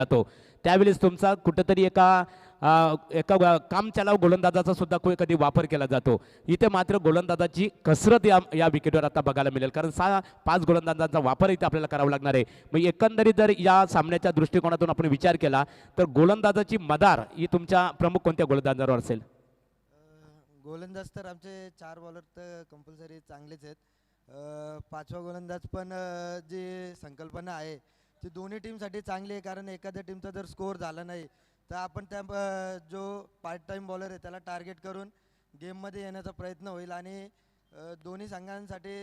जातो त्यावेळेस तुमचा कुठेतरी एका काम चालव गोलंदाजाचा सुद्धा कधी वापर केला जातो. इथे मात्र गोलंदाजाची कसरत या विकेटवर आता बघायला मिळेल, कारण 5 गोलंदाजांचा वापर इथे आपल्याला करावा लागणार आहे. मग एकंदरीत जर या सामन्याच्या दृष्टिकोनातून आपण विचार केला तर गोलंदाजाची मदार ही तुमच्या प्रमुख कोणत्या गोलंदाजावर असेल? गोलंदाज तर आमचे 4 बॉलर तर कंपल्सरी चांगलेच आहेत. 5वा गोलंदाज पण जी संकल्पना आहे ती दोन्ही टीमसाठी चांगली आहे, कारण एखाद्या टीमचा जर स्कोअर झाला नाही तर आपण त्या जो पार्ट टाईम बॉलर आहे त्याला टार्गेट करून गेममध्ये येण्याचा प्रयत्न होईल आणि दोन्ही संघांसाठी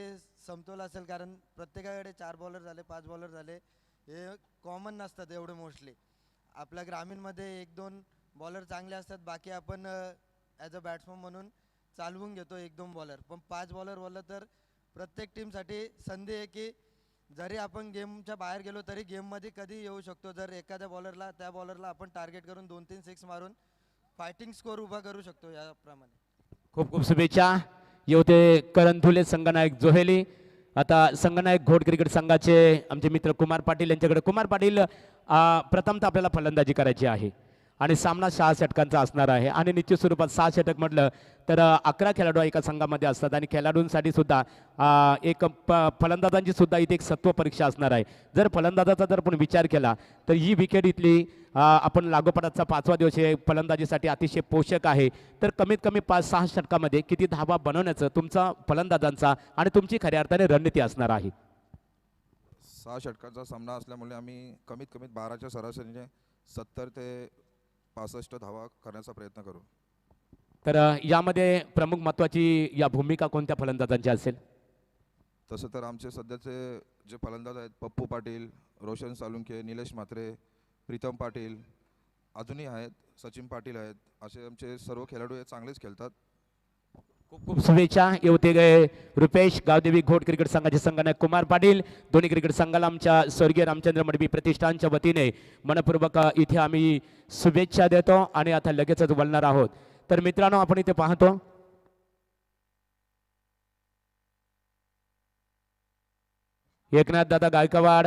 समतोल असेल, कारण प्रत्येकाकडे 4 बॉलर झाले 5 बॉलर झाले हे कॉमन नसतात एवढे मोस्टली. आपल्या ग्रामीणमध्ये 1-2 बॉलर चांगले असतात, बाकी आपण ॲज अ बॅट्समन म्हणून चालवून घेतो 1-2 बॉलर. पण 5 बॉलर बोललं तर प्रत्येक टीमसाठी संधी आहे की जरी आपण गेमच्या बाहेर गेलो तरी गेममध्ये कधी येऊ शकतो. जर एखाद्या बॉलरला त्या बॉलरला आपण टार्गेट करून 2-3 सिक्स मारून फायटिंग स्कोअर उभा करू शकतो. याप्रमाणे खूप खूप शुभेच्छा. येवते करंधुले संघनायक जोहेली. आता संघनायक घोड क्रिकेट संघाचे आमचे मित्र कुमार पाटील यांच्याकडे. कुमार पाटील, प्रथमतः आपल्याला फलंदाजी करायची आहे आणि सामना 6 षटकांचा असणार आहे आणि निश्चित स्वरूपात 6 षटक म्हटलं तर 11 खेळाडू एका संघामध्ये असतात आणि खेळाडूंसाठी सुद्धा एक फलंदाजांची सुद्धा इथे एक सत्व परीक्षा असणार आहे. जर फलंदाजाचा जर आपण विचार केला तर ही विकेट इथली आपण लागोपाठचा 5वा दिवस आहे, फलंदाजीसाठी अतिशय पोषक आहे. तर कमीत कमी 5-6 षटकामध्ये किती धावा बनवण्याचं तुमचा फलंदाजांचा आणि तुमची खऱ्या अर्थाने रणनीती असणार आहे? 6 षटकांचा सामना असल्यामुळे आम्ही कमीत कमी 12च्या सरासरीने 70 ते 65 धावा करण्याचा प्रयत्न करू. तर यामध्ये प्रमुख महत्त्वाची या भूमिका कोणत्या फलंदाजांची असेल? तसं तर आमचे सध्याचे जे फलंदाज आहेत पप्पू पाटील, रोशन सालुंखे, निलेश म्हात्रे, प्रीतम पाटील अजूनही आहेत, सचिन पाटील आहेत, असे आमचे सर्व खेळाडू हे चांगलेच खेळतात. खूप खूप शुभेच्छा. येवते गए रुपेश गावदेवी घोड क्रिकेट संघाचे संघनायक कुमार पाटील. दोन्ही क्रिकेट संघाला आमच्या स्वर्गीय रामचंद्र मडवी प्रतिष्ठानच्या वतीने मनपूर्वक इथे आम्ही शुभेच्छा देतो आणि आता लगेचच बोलणार आहोत. तर मित्रांनो, आपण इथे पाहतो एकनाथ दादा गायकवाड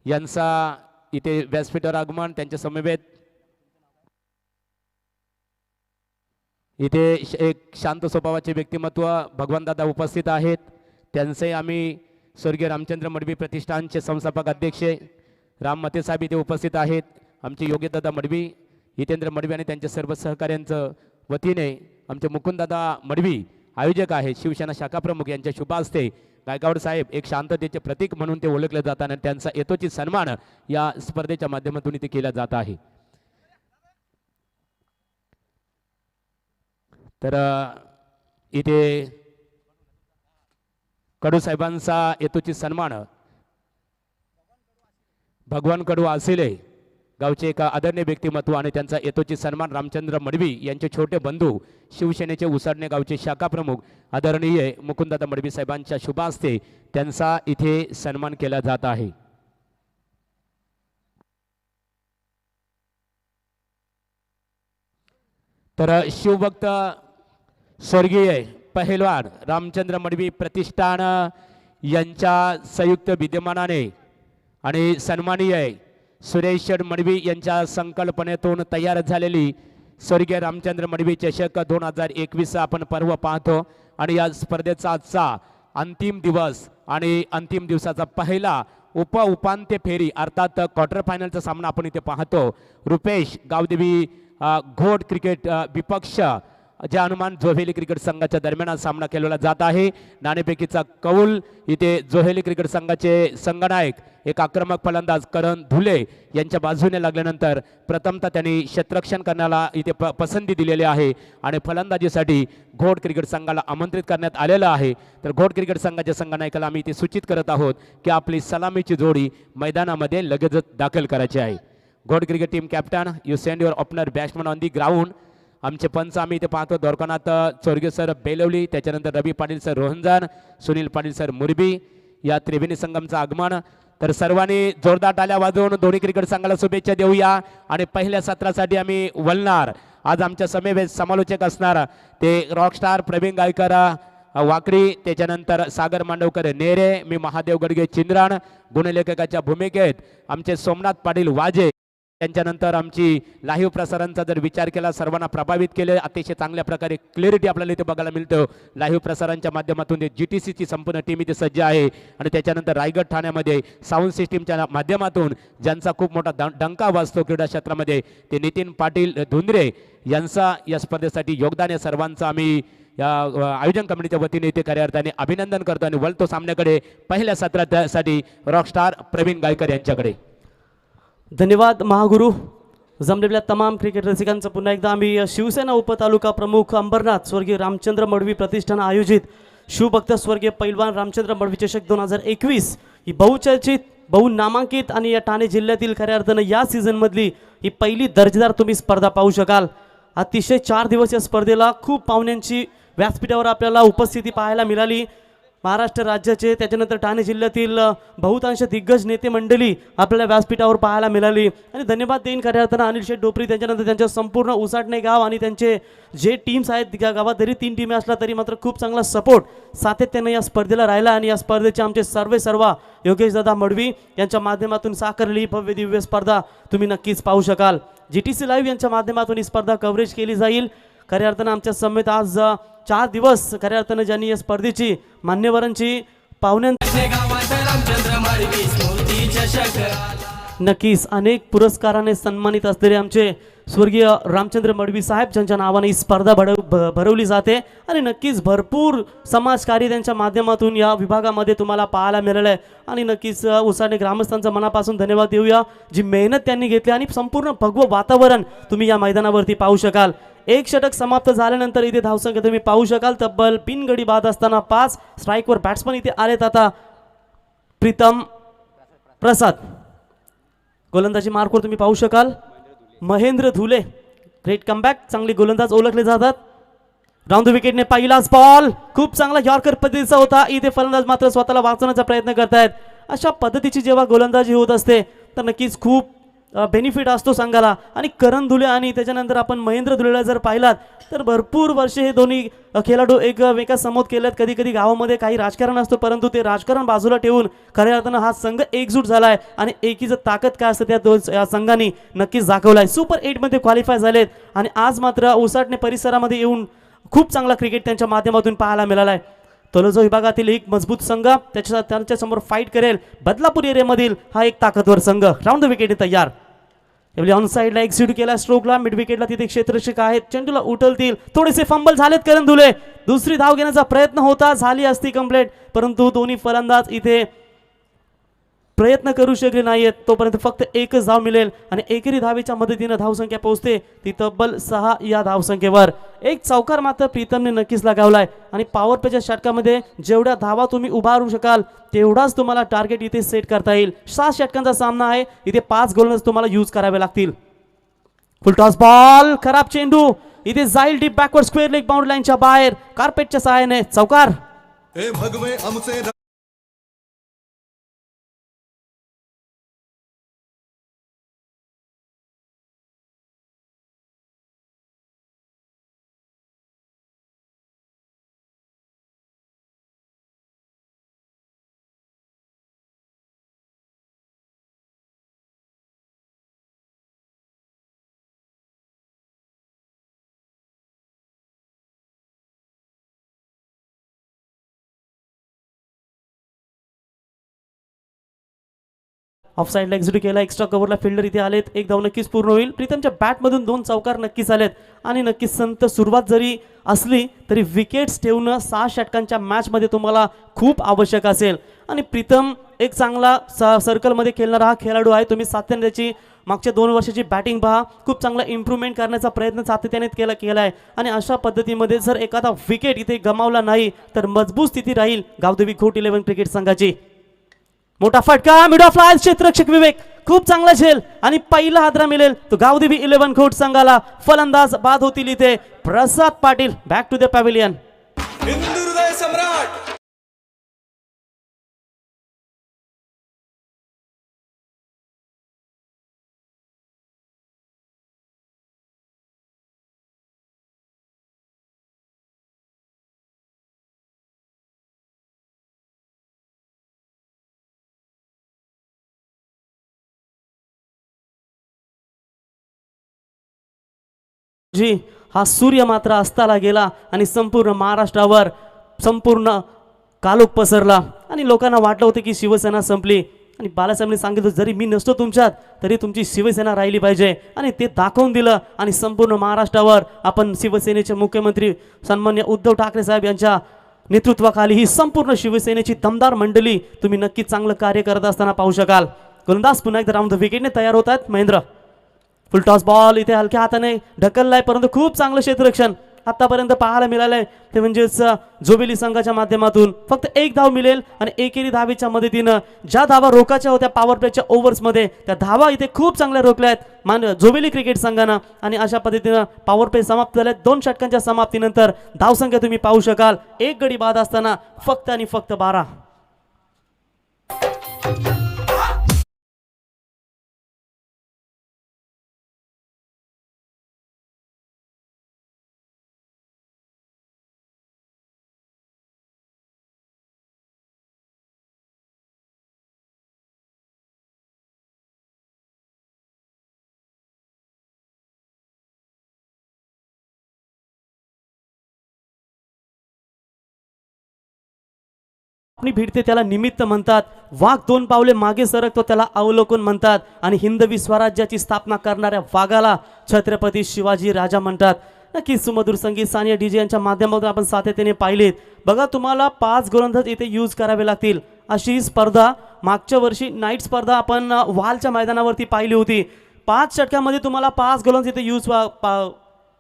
यांचा इथे व्यासपीठावर आगमन. त्यांच्या समवेत इथे एक शांत स्वभावाचे व्यक्तिमत्व भगवान दादा उपस्थित आहेत. त्यांचे आम्ही स्वर्गीय रामचंद्र मडवी प्रतिष्ठानचे संस्थापक अध्यक्ष राम मते साहेब इथे उपस्थित आहेत. आमचे योग्यदादा मडवी, हितेंद्र मडवी आणि त्यांच्या सर्व सहकाऱ्यांचं वतीने आमचे मुकुंददादा मडवी आयोजक आहेत, शिवसेना शाखा प्रमुख, यांच्या शुभ हस्ते गायकवाड साहेब एक शांततेचे प्रतीक म्हणून ते ओळखले जातात आणि त्यांचा यथोचित सन्मान या स्पर्धेच्या माध्यमातून इथे केला जात आहे. तर इथे कडू साहेबांचा यथोचित सन्मान भगवान कडू आसिले गावचे एक आदरणीय व्यक्तिमत्व आणि त्यांचा यथोचित सन्मान रामचंद्र मडवी यांचे छोटे बंधू शिवसेनेचे उसाडणे गावचे शाखा प्रमुख आदरणीय मुकुंददादा मडवी साहेबांच्या शुभ हस्ते त्यांचा इथे सन्मान केला जात आहे. तर शिवभक्त स्वर्गीय पहिलवान रामचंद्र मडवी प्रतिष्ठान यांच्या संयुक्त विद्यमानाने आणि सन्माननीय सुरेश मडवी यांच्या संकल्पनेतून तयार झालेली स्वर्गीय रामचंद्र मडवी चषक 2021 आपण पर्व पाहतो आणि या स्पर्धेचा आजचा अंतिम दिवस आणि अंतिम दिवसाचा पहिला उपांत्य फेरी अर्थात क्वार्टर फायनलचा सामना आपण इथे पाहतो. रुपेश गावदेवी घोड क्रिकेट विपक्ष ज्या हनुमान जोहेली क्रिकेट संघाच्या दरम्यान सामना केलेला जात आहे. नाणेफेकीचा कौल इथे जोहेली क्रिकेट संघाचे संघनायक एक आक्रमक फलंदाज करण धुले यांच्या बाजूने लागल्यानंतर प्रथमतः त्यांनी क्षेत्ररक्षण करण्याला इथे पसंती दिलेली आहे आणि फलंदाजीसाठी घोड क्रिकेट संघाला आमंत्रित करण्यात आलेलं आहे. तर घोड क्रिकेट संघाच्या संघनायकाला आम्ही इथे सूचित करत आहोत की आपली सलामीची जोडी मैदानामध्ये लगेचच दाखल करायची आहे. घोड cricket team captain, you send your opener batsman on the ground. आमचे पंच आम्ही इथे पाहतो द्वारकानाथ चोरगे सर बेलवली, त्याच्यानंतर रवी पाटील सर रोहनजान, सुनील पाटील सर मुरबी, या त्रिवेणी संगमचं आगमन. तर सर्वांनी जोरदार टाळ्या वाजवून दोन्ही क्रिकेट संघाला शुभेच्छा देऊया आणि पहिल्या सत्रासाठी आम्ही वलणार. आज आमच्या समवेत समालोचक असणार ते रॉकस्टार प्रवीण गायकर वाकरी, त्याच्यानंतर सागर मांडवकर नेरे, मी महादेव गडगे चिंद्राण गुणलेखकाच्या भूमिकेत आमचे सोमनाथ पाटील वाजे. त्यांच्यानंतर आमची लाईव्ह प्रसारणचा जर विचार केला सर्वांना प्रभावित केले, अतिशय चांगल्या प्रकारे क्लॅरिटी आपल्याला इथे बघायला मिळतं. लाईव्ह प्रसारणच्या माध्यमातून GTCची संपूर्ण टीम इथे सज्ज आहे. आणि त्याच्यानंतर रायगड ठाण्यामध्ये साऊंड सिस्टीमच्या माध्यमातून ज्यांचा खूप मोठा डंका वाजतो क्रीडा क्षेत्रामध्ये ते नितीन पाटील धुंद्रे यांचा या स्पर्धेसाठी योगदान आहे. सर्वांचं आम्ही या आयोजन कमिटीच्या वतीने इथे खऱ्या अर्थाने अभिनंदन करतो आणि वळतो सामन्याकडे पहिल्या सत्रासाठी रॉकस्टार प्रवीण गायकर यांच्याकडे. धन्यवाद महागुरु. जमलेल्या तमाम क्रिकेट रसिकांचं पुन्हा एकदा आम्ही शिवसेना उपतालुका प्रमुख अंबरनाथ स्वर्गीय रामचंद्र मडवी प्रतिष्ठान आयोजित शिवभक्त स्वर्गीय पैलवान रामचंद्र मडवी चषक 2021 ही बहुचर्चित बहुनामांकित आणि या ठाणे जिल्ह्यातील खऱ्या अर्थानं या सीझनमधली ही पहिली दर्जेदार तुम्ही स्पर्धा पाहू शकाल. अतिशय 4 दिवस या स्पर्धेला खूप पाहुण्यांची व्यासपीठावर आपल्याला उपस्थिती पाहायला मिळाली. महाराष्ट्र राज्याचे त्याच्यानंतर ठाणे जिल्ह्यातील बहुतांश दिग्गज नेते मंडळी आपल्याला व्यासपीठावर पाहायला मिळाली. आणि धन्यवाद देईन खऱ्या अर्थानं अनिल शेठ डोपरी, त्याच्यानंतर त्यांच्या संपूर्ण उसाटणे गाव आणि त्यांचे जे टीम्स आहेत त्या गावात जरी 3 टीम असला तरी मात्र खूप चांगला सपोर्ट सातत्याने या स्पर्धेला राहिला. आणि या स्पर्धेचे आमचे सर्व योगेश दादा मडवी यांच्या माध्यमातून साकारली भव्य दिव्य स्पर्धा तुम्ही नक्कीच पाहू शकाल. GTC लाईव्ह यांच्या माध्यमातून ही स्पर्धा कव्हरेज केली जाईल. खऱ्या अर्थानं आमच्या समेत आज 4 दिवस खऱ्या अर्थानं ज्यांनी या स्पर्धेची मान्यवरांची नक्कीच अनेक पुरस्काराने सन्मानित असलेले आमचे स्वर्गीय रामचंद्र मडवी साहेब ज्यांच्या नावाने ही स्पर्धा भरवली जाते. आणि नक्कीच भरपूर समाजकार्य त्यांच्या माध्यमातून या विभागामध्ये तुम्हाला पाहायला मिळालं आहे. आणि नक्कीच उसाने ग्रामस्थांचा मनापासून धन्यवाद देऊया जी मेहनत त्यांनी घेतली. आणि संपूर्ण भगवं वातावरण तुम्ही या मैदानावरती पाहू शकाल. एक षटक समाप्त झाल्यानंतर इथे धावसंख्या तुम्ही पाहू शकाल. तब्बल बिनगडी बाद असताना 5 स्ट्राईकवर बॅट्समन इथे आलेत. आता प्रीतम प्रसाद गोलंदाजी मार्कवर तुम्ही पाहू शकाल. महेंद्र धुले ग्रेट कमबॅक, चांगले गोलंदाज ओळखले जातात. राऊंड द विकेटने पहिलाच बॉल खूप चांगला यॉर्कर पद्धतीचा होता. इथे फलंदाज मात्र स्वतःला वाचवण्याचा प्रयत्न करतायत. अशा पद्धतीची जेव्हा गोलंदाजी होत असते तर नक्कीच खूप बेनिफिट असतो संघाला. आणि करण धुले आणि त्याच्यानंतर आपण महेंद्र धुलेला जर पाहिलात तर भरपूर वर्षे हे दोन्ही खेळाडू एकमेकांसमोर केलेत. कधी कधी गावामध्ये काही राजकारण असतो परंतु ते राजकारण बाजूला ठेवून खऱ्या अर्थानं हा संघ एकजूट झालाय. आणि एकीचं ताकद काय असतं त्या दोन संघांनी नक्कीच दाखवलाय. सुपर 8 मध्ये क्वालिफाय झालेत आणि आज मात्र उसाटणे परिसरामध्ये येऊन खूप चांगला क्रिकेट त्यांच्या माध्यमातून पाहायला मिळालाय. तलोजा विभागातील एक मजबूत संघ त्यांच्यासमोर फाईट करेल बदलापूर एरियामधील हा एक ताकदवर संघ. राऊंड द विकेट तयार. ऑन साईडला एक्झिक्यूट केला स्ट्रोकला, मिड विकेटला तिथे क्षेत्ररक्षक आहेत, चेंडूला उठलतील, थोडेसे फंबल झालेत करण धुले. दुसरी धाव घेण्याचा प्रयत्न होता, झाली असती कंप्लीट परंतु दोन्ही फलंदाज इथे प्रयत्न करू शकले नाहीत. तोपर्यंत फक्त एकच धाव मिळेल आणि एकेरी धावेच्या मदतीने धावसंख्या पोहोचते ती तब्बल 6 या धावसंख्येवर. एक चौकार मात्र प्रीतमने नक्कीच लगावलाय आणि पॉवर प्लेच्या षटकामध्ये जेवढ्या धावा तुम्ही उभारू शकाल तेवढाच तुम्हाला टार्गेट इथे सेट करता येईल. 7 षटकांचा सामना आहे, इथे 5 गोलंदाज तुम्हाला यूज करावे लागतील. फुल टॉस बॉल, खराब चेंडू इथे जाईल deep backward square leg boundary लाईनच्या बाहेर. कार्पेटच्या सहाय्याने चौकार. ऑफ साईडला एक्झिक्यूट केला, एक्स्ट्रा कव्हरला फिल्डर इथे आलेत. एक धाव नक्कीच पूर्ण होईल. प्रीतमच्या बॅटमधून 2 चौकार नक्कीच आलेत आणि नक्कीच संत सुरुवात जरी असली तरी विकेट्स ठेवणं 6 षटकांच्या मॅचमध्ये तुम्हाला खूप आवश्यक असेल. आणि प्रीतम एक चांगला सर्कलमध्ये खेळणारा हा खेळाडू आहे. तुम्ही सातत्याने त्याची मागच्या 2 वर्षाची बॅटिंग पहा, खूप चांगला इम्प्रूव्हमेंट करण्याचा प्रयत्न सातत्याने केला आहे. आणि अशा पद्धतीमध्ये जर एखादा विकेट इथे गमावला नाही तर मजबूत स्थिती राहील गावदेवी घोट 11 क्रिकेट संघाची. मोठा फटका मिड ऑफ लाईन, क्षेत्ररक्षक विवेक खूप चांगला झेल आणि पहिला हादरा मिळेल तो गावदेवी 11 घोट संघाला. फलंदाज बाद होतील इथे Prasad Patil. Back to the pavilion. जी हा सूर्य मात्र अस्ताला गेला आणि संपूर्ण महाराष्ट्रावर संपूर्ण कालोख पसरला आणि लोकांना वाटलं होतं की शिवसेना संपली आणि बाळासाहेबांनी सांगितलं जरी मी नसतो तुमच्यात तरी तुमची शिवसेना राहिली पाहिजे आणि ते दाखवून दिलं आणि संपूर्ण महाराष्ट्रावर आपण शिवसेनेचे मुख्यमंत्री सन्मान्य उद्धव ठाकरे साहेब यांच्या नेतृत्वाखाली ही संपूर्ण शिवसेनेची दमदार मंडळी तुम्ही नक्कीच चांगलं कार्य करत असताना पाहू शकाल. गोलंदाज पुन्हा एकदा राऊंड द विकेटने तयार होत आहेत महेंद्र. फुल टॉस बॉल इथे हलक्या हाताने ढकललाय परंतु खूप चांगलं क्षेत्ररक्षण आतापर्यंत पाहायला मिळालंय ते म्हणजेच जोबेली संघाच्या माध्यमातून फक्त एक धाव मिळेल आणि एकेरी धावेच्या मदतीनं ज्या धावा रोखाच्या होत्या पॉवर प्लेच्या ओव्हर्समध्ये त्या धावा इथे खूप चांगल्या रोखल्या आहेत जोबेली क्रिकेट संघानं आणि अशा पद्धतीनं पॉवर प्ले समाप्त झाले. 2 षटकांच्या समाप्तीनंतर धावसंख्या तुम्ही पाहू शकाल एक गडी बाद असताना फक्त आणि फक्त 12. आपली भिडते त्याला निमित्त म्हणतात. वाघ 2 पावले मागे सरकतो त्याला अवलोकन म्हणतात आणि हिंदवी स्वराज्याची स्थापना करणाऱ्या वाघाला छत्रपती शिवाजी राजा म्हणतात. नक्कीच सुमधुर संगीत सानिया डीजे यांच्या माध्यमातून आपण सातत्याने पाहिलेत. बघा तुम्हाला 5 गोलंदाज इथे यूज करावे लागतील अशी ही स्पर्धा मागच्या वर्षी नाईट स्पर्धा आपण वालच्या मैदानावरती पाहिली होती. 5 षटकामध्ये तुम्हाला 5 गोलंदाज इथे यूज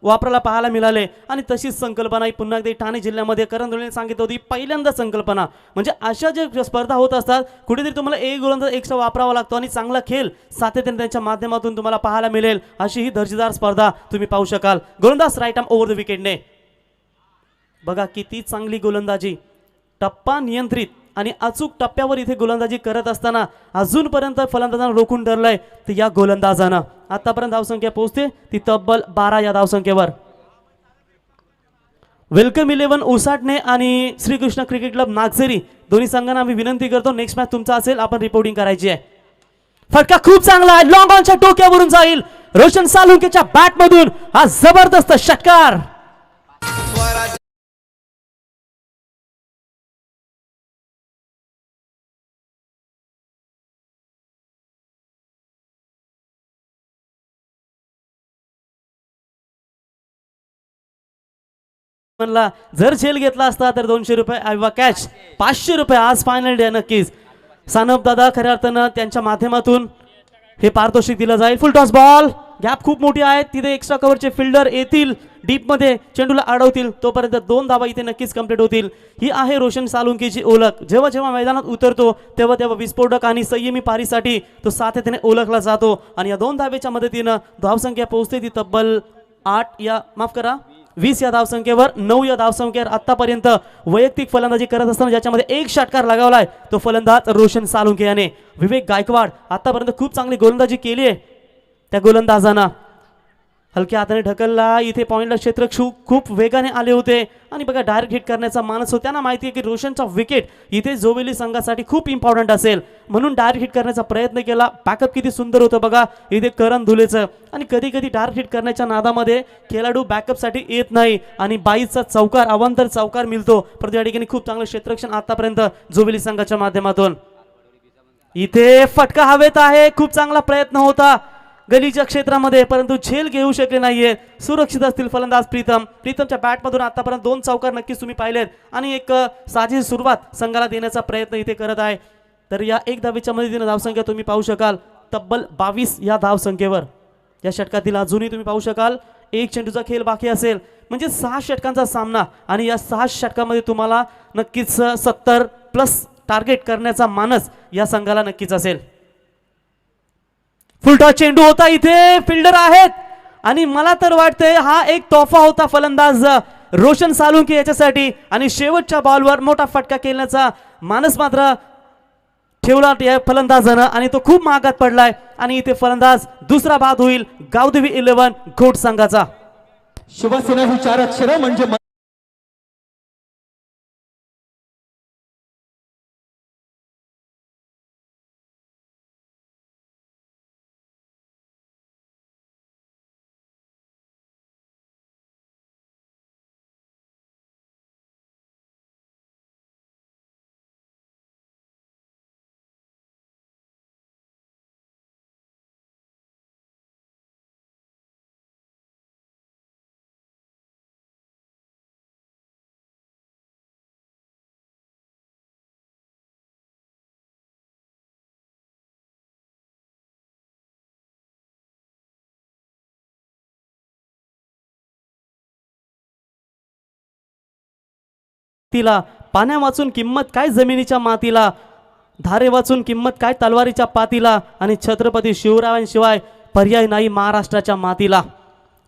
वापरायला पाहायला मिळाले आणि तशीच संकल्पना ही पुन्हा एकदा ठाणे जिल्ह्यामध्ये करण धोळेने सांगितली होती. पहिल्यांदा संकल्पना म्हणजे अशा जे स्पर्धा होत असतात कुठेतरी तुम्हाला एक गोलंदाज एक्स्ट्रा वापरावा लागतो आणि चांगला खेळ सातत्याने त्यांच्या माध्यमातून तुम्हाला पाहायला मिळेल अशी ही दर्जेदार स्पर्धा तुम्ही पाहू शकाल. गोलंदाज राईट आर्म ओव्हर द विकेटने बघा किती चांगली गोलंदाजी टप्पा नियंत्रित आणि अचूक टप्प्यावर इथे गोलंदाजी करत असताना अजूनपर्यंत फलंदाजांना रोखून धरलंय तर या गोलंदाजानं आतापर्यंत धावसंख्या पोहोचते ती तब्बल 12 या धावसंख्येवर. वेलकम 11 उसाटणे आणि श्रीकृष्ण क्रिकेट क्लब नागझरी दोन्ही संघांना आम्ही विनंती करतो नेक्स्ट मॅच तुमचा असेल आपण रिपोर्टिंग करायची आहे. फटका खूप चांगला आहे लॉंग ऑनच्या टोक्यावरून जाईल रोशन सालुंकेच्या बॅट मधून हा जबरदस्त षटकार. म्हणला जर झेल घेतला असता तर 200 रुपये किंवा कॅश 500 रुपये आज फायनल डे नक्कीच सानप दादा खऱ्या अर्थानं त्यांच्या माध्यमातून हे पारितोषिक दिलं जाईल. फुल टॉस बॉल गॅप खूप मोठी आहे तिथे एक्स्ट्रा कव्हरचे फिल्डर येतील डीप मध्ये चेंडूला अडवतील तोपर्यंत 2 धावा इथे नक्कीच कंप्लीट होतील. ही आहे रोशन सालुंकेची ओळख. जेव्हा जेव्हा मैदानात उतरतो तेव्हा तेव्हा विस्फोटक आणि संयमी पारीसाठी तो सातत्याने ओळखला जातो आणि या 2 धावेच्या मदतीनं धावसंख्या पोहोचते ती तब्बल 20 या धावसंख्येवर. 9 या धावसंख्येवर आतापर्यंत वैयक्तिक फलंदाजी करत असताना ज्याच्यामध्ये एक षटकार लगावलाय तो फलंदाज रोशन सालुंके याने. विवेक गायकवाड आतापर्यंत खूप चांगली गोलंदाजी केली आहे त्या गोलंदाजानं हलक्या हाताने ढकलला इथे पॉइंटला क्षेत्र खूप वेगाने आले होते आणि बघा डायरेक्ट हिट करण्याचा मानस होता. त्यांना माहिती आहे की रोशनचा विकेट इथे जोबेली संघासाठी खूप इम्पॉर्टंट असेल म्हणून डायरेक्ट हिट करण्याचा प्रयत्न केला. बॅकअप किती सुंदर होतं बघा इथे करण धुलेचं आणि कधी कधी डायरेक्ट हिट करण्याच्या नादामध्ये खेळाडू बॅकअपसाठी येत नाही आणि 22चा चौकार अवांतर चौकार मिळतो. परंतु या ठिकाणी खूप चांगलं क्षेत्ररक्षण आतापर्यंत जोबेली संघाच्या माध्यमातून. इथे फटका हवेत आहे खूप चांगला प्रयत्न होता गलीच्या क्षेत्रामध्ये परंतु झेल घेऊ शकले नाहीये. सुरक्षित असतील फलंदाज प्रीतमच्या बॅटमधून आतापर्यंत 2 चौकार नक्कीच तुम्ही पाहिलेत आणि एक साजेशी सुरुवात संघाला देण्याचा प्रयत्न इथे करत आहे. तर या एक धावेच्या मदतीने धावसंख्या तुम्ही पाहू शकाल तब्बल 22 या धावसंख्येवर. या षटकातील अजूनही तुम्ही पाहू शकाल एक चेंडूचा खेळ बाकी असेल म्हणजे 6 षटकांचा सामना आणि या 6 षटकामध्ये तुम्हाला नक्कीच 70+ टार्गेट करण्याचा मानस या संघाला नक्कीच असेल. फुलटॉस चेंडू होता इथे फिल्डर आहेत आणि मला तर वाटतंय हा एक तोफा होता फलंदाज रोशन सालुंके याच्यासाठी आणि शेवटच्या बॉलवर मोठा फटका खेळण्याचा मानस मात्र ठेवला या फलंदाजानं आणि तो खूप महागात पडलाय आणि इथे फलंदाज दुसरा बाद होईल गावदेवी 11 घोट संघाचा. शिवसेना ही 4 अक्षर म्हणजे तिला पाण्या वाचून किंमत काय जमिनीच्या मातीला, धारे वाचून किंमत काय तलवारीच्या पातीला, आणि छत्रपती शिवरायांशिवाय पर्याय नाही महाराष्ट्राच्या मातीला.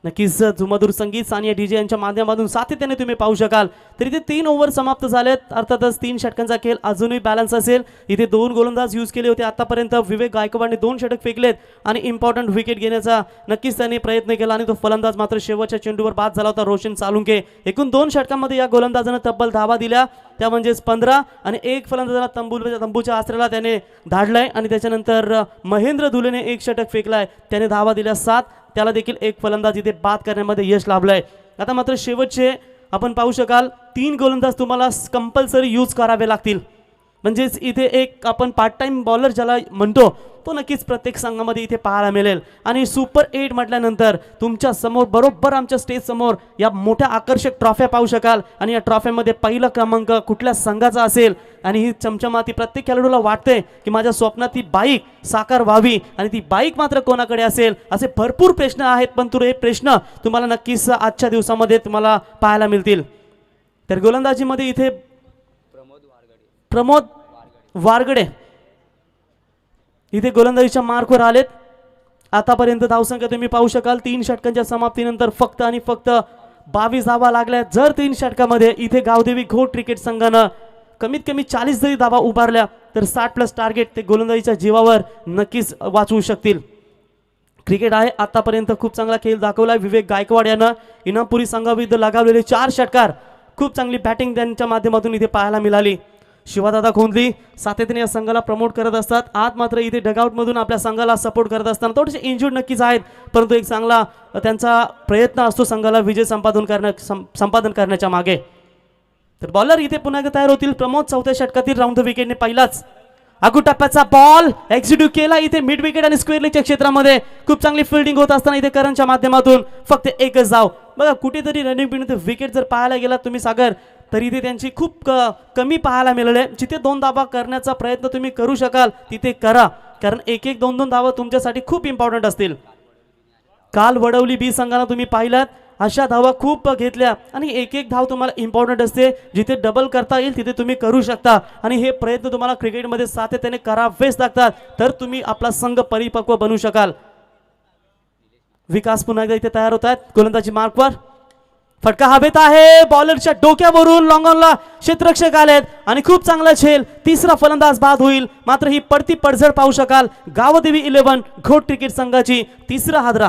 नक्कीच जुमधुर संगीत सानिया डीजे यांच्या माध्यमातून सातत्याने तुम्ही पाहू शकाल. तर इथे 3 ओव्हर समाप्त झालेत. अर्थातच 3 षटकांचा खेळ अजूनही बॅलन्स असेल. इथे 2 गोलंदाज यूज केले होते आतापर्यंत. विवेक गायकवाडने 2 षटक फेकलेत आणि इम्पॉर्टंट विकेट घेण्याचा नक्कीच त्यांनी प्रयत्न केला, आणि तो फलंदाज मात्र शेवटच्या चेंडूवर बाद झाला होता, रोशन सालुंके. एकूण 2 षटकांमध्ये या गोलंदाजानं तब्बल धावा दिल्या, त्या म्हणजेच 15, आणि एक फलंदाजाला तंबूच्या आसऱ्याला त्याने धाडलाय, आणि त्याच्यानंतर महेंद्र धुलेने 1 षटक फेकलाय, त्याने धावा दिल्या 7. त्याला देखील एक फलंदाज इथे बाद करण्यामध्ये यश लाभलंय. आता मात्र शेवटचे आपण पाहू शकाल 3 गोलंदाज तुम्हाला कंपल्सरी यूज करावे लागतील. म्हणजेच इथे एक आपण पार्ट टाइम बॉलर ज्याला म्हणतो तो नक्कीच प्रत्येक संघामध्ये इथे पाहायला मिळेल. आणि सुपर 8 म्हटल्यानंतर तुमच्या समोर बरोबर आमच्या स्टेज समोर या मोठ्या आकर्षक ट्रॉफ्या पाहू शकाल, आणि या ट्रॉफ्यामध्ये पहिला क्रमांक कुठल्या संघाचा असेल, आणि ही चमचमाती प्रत्येक खेळाडूला वाटते की माझ्या स्वप्नात ती बाईक साकार व्हावी, आणि ती बाईक मात्र कोणाकडे असेल, असे भरपूर प्रश्न आहेत. पण हे प्रश्न तुम्हाला नक्कीच आजच्या दिवसामध्ये तुम्हाला पाहायला मिळतील. तर गोलंदाजीमध्ये इथे प्रमोद वारगडे इथे गोलंदाजीच्या मार्कवर आलेत. आतापर्यंत धावसंख्या तुम्ही पाहू शकाल 3 षटकांच्या समाप्तीनंतर फक्त आणि फक्त 22 धावा लागल्या. जर 3 षटकामध्ये इथे गावदेवी घोट क्रिकेट संघानं कमीत कमी 40 जरी धावा उभारल्या तर 60+ टार्गेट ते गोलंदाजीच्या जीवावर नक्कीच वाचवू शकतील. क्रिकेट आहे आतापर्यंत खूप चांगला खेळ दाखवलाय. विवेक गायकवाड यांना इनामपुरी संघाविरुद्ध लगावलेले 4 षटकार, खूप चांगली बॅटिंग त्यांच्या माध्यमातून इथे पाहायला मिळाली. शिवादादा खोंदली सातत्याने या संघाला प्रमोट करत असतात. आज मात्र इथे डगआउटमधून आपल्या संघाला सपोर्ट करत असताना थोडेसे इंजुर्ड नक्कीच आहेत, परंतु एक चांगला त्यांचा प्रयत्न असतो संघाला विजय संपादन करण्याच्या मागे. तर बॉलर इथे पुन्हा एकदा तयार होतील. प्रमोद 4थ्या षटकातील राऊंड द विकेटने पहिलाच आगू टप्प्याचा बॉल एक्झिक्यूट केला इथे मिड विकेट आणि स्क्वेअर लेगच्या क्षेत्रामध्ये. खूप चांगली फिल्डिंग होत असताना इथे करणच्या माध्यमातून फक्त एकच धाव. बघा कुठेतरी रनिंग बिन विकेट जर पाहायला गेला तुम्ही सागर, तरी इथे त्यांची खूप कमी पाहायला मिळाले. जिथे 2 धावा करण्याचा प्रयत्न तुम्ही करू शकाल तिथे करा, कारण 1-1, 2-2 धावा तुमच्यासाठी खूप इम्पॉर्टंट असतील. काल वडवली बी संघाला तुम्ही पाहिलात, अशा धावा खूप घेतल्या, आणि 1-1 धाव तुम्हाला इम्पॉर्टंट असते. जिथे डबल करता येईल तिथे तुम्ही करू शकता, आणि हे प्रयत्न तुम्हाला क्रिकेटमध्ये सातत्याने करावेच लागतात, तर तुम्ही आपला संघ परिपक्व बनवू शकाल. विकास पुन्हा एकदा इथे तयार होत आहेत. गोलंदाजी मार्कवर फटका हवेत आहे, बॉलरच्या डोक्यावरून लॉंग ऑनला क्षेत्ररक्षक आलेत, आणि खूप चांगला झेल. 3रा फलंदाज बाद होईल. मात्र ही पडती पडझड पाहू शकाल गावदेवी 11 घोट क्रिकेट संघाची 3रा हादरा.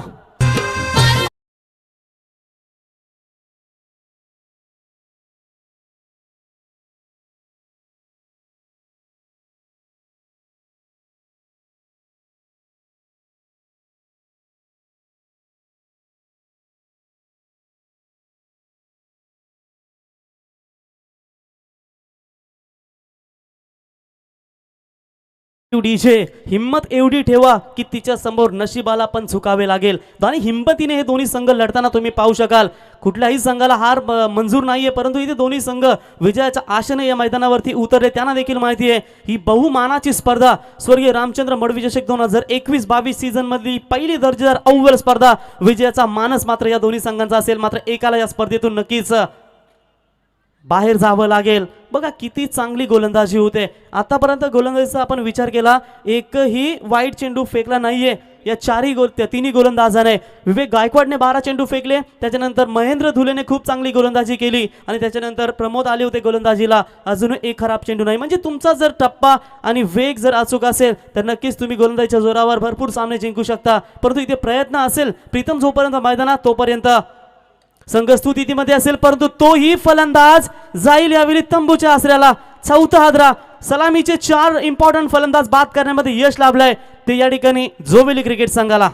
डीजे हिम्मत एवढी ठेवा की तिच्या समोर नशिबाला पण झुकावे लागेल. आणि हिंमतीने हे दोन्ही संघ लढताना तुम्ही पाहू शकाल. कुठल्याही संघाला हार मंजूर नाहीये, परंतु इथे दोन्ही संघ विजयाच्या आशेने या मैदानावरती उतरले. त्यांना देखील माहिती आहे ही बहुमानाची स्पर्धा, स्वर्गीय रामचंद्र मडवी चषक 2021-22 सीझन मधली पहिली दर्जेदार अव्वल स्पर्धा. विजयाचा मानस मात्र या दोन्ही संघांचा असेल. मात्र एकाला या स्पर्धेतून नक्कीच बाहेर जावं लागेल. बघा किती चांगली गोलंदाजी होते आतापर्यंत. गोलंदाजीचा आपण विचार केला एकही वाईट चेंडू फेकला नाहीये या तिन्ही गोलंदाजाने. विवेक गायकवाडने 12 चेंडू फेकले, त्याच्यानंतर महेंद्र धुलेने खूप चांगली गोलंदाजी केली, आणि त्याच्यानंतर प्रमोद आले होते गोलंदाजीला. अजून एक खराब चेंडू नाही. म्हणजे तुमचा जर टप्पा आणि वेग जर अचूक असेल तर नक्कीच तुम्ही गोलंदाजीच्या जोरावर भरपूर सामने जिंकू शकता. परंतु इथे प्रयत्न असेल प्रीतम जोपर्यंत मैदानात तोपर्यंत संघ स्तुतीमध्ये असेल, परंतु तोही फलंदाज जाईल यावेळी तंबूच्या आसऱ्याला. 4था हादरा. सलामीचे 4 इम्पॉर्टंट फलंदाज बाद करण्यामध्ये यश लाभलंय ते या ठिकाणी जोवेली क्रिकेट संघाला.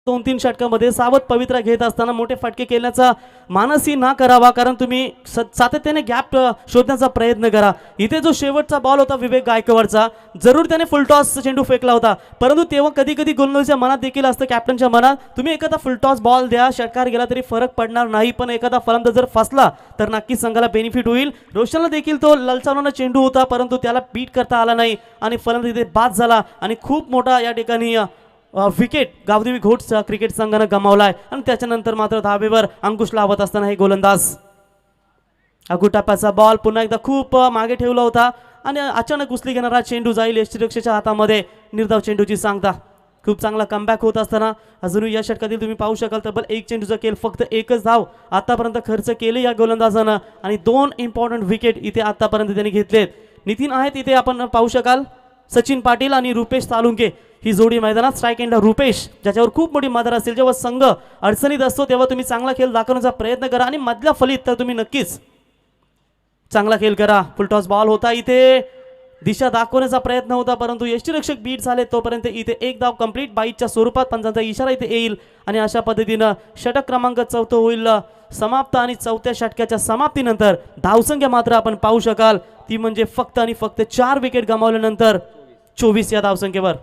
2-3 षटकामध्ये सावध पवित्रा घेत असताना मोठे फटके खेळण्याचा मानसही ना करावा, कारण तुम्ही सातत्याने गॅप शोधण्याचा प्रयत्न करा. इथे जो शेवटचा बॉल होता विवेक गायकवाडचा, जरूर त्याने फुलटॉस चेंडू फेकला होता, परंतु तेव्हा कधी कधी गोलंदाजाच्या मनात देखील असतं, कॅप्टनच्या मनात, तुम्ही एखादा फुलटॉस बॉल द्या, षटकार गेला तरी फरक पडणार नाही, पण एखादा फलंदाज जर फसला तर नक्कीच संघाला बेनिफिट होईल. रोशनला देखील तो ललचावणारा चेंडू होता, परंतु त्याला बीट करता आला नाही आणि फलंदाज इथे बाद झाला आणि खूप मोठा या ठिकाणी विकेट गावदेवी घोट क्रिकेट संघानं गमावलाय. आणि त्याच्यानंतर मात्र धावेवर अंकुश लावत असताना हे गोलंदाज अगुटाप्याचा बॉल पुन्हा एकदा खूप मागे ठेवला होता आणि अचानक उचली घेणारा चेंडू जाईल यष्टीरक्षेच्या हातामध्ये. निर्धाव चेंडूची सांगता, खूप चांगला कमबॅक होत असताना अजूनही या षटकातील तुम्ही पाहू शकाल तब्बल एक चेंडूचा केल, फक्त एकच धाव आतापर्यंत खर्च केले या गोलंदाजानं आणि 2 इम्पॉर्टंट विकेट इथे आतापर्यंत त्यांनी घेतलेत. नितीन आहेत इथे, आपण पाहू शकाल सचिन पाटील आणि रुपेश सालुंके ही जोडी मैदानात. स्ट्राईक एंडला रुपेश, ज्याच्यावर खूप मोठी मदर असेल. जेव्हा संघ अडचणीत असतो तेव्हा तुम्ही चांगला खेळ दाखवण्याचा प्रयत्न करा आणि मधल्या फलीत तर तुम्ही नक्कीच चांगला खेळ करा. फुलटॉस बॉल होता, इथे दिशा दाखवण्याचा प्रयत्न होता, परंतु यष्टीरक्षक बीट झाले. तोपर्यंत इथे एक धाव कंप्लीट बाईटच्या स्वरूपात पंचांचा इशारा इथे येईल आणि अशा पद्धतीनं षटक क्रमांक 4 होईल समाप्त. आणि 4थ्या षटकाच्या समाप्तीनंतर धावसंख्या मात्र आपण पाहू शकाल ती म्हणजे फक्त आणि फक्त 4 विकेट गमावल्यानंतर 24 या धावसंख्येवर.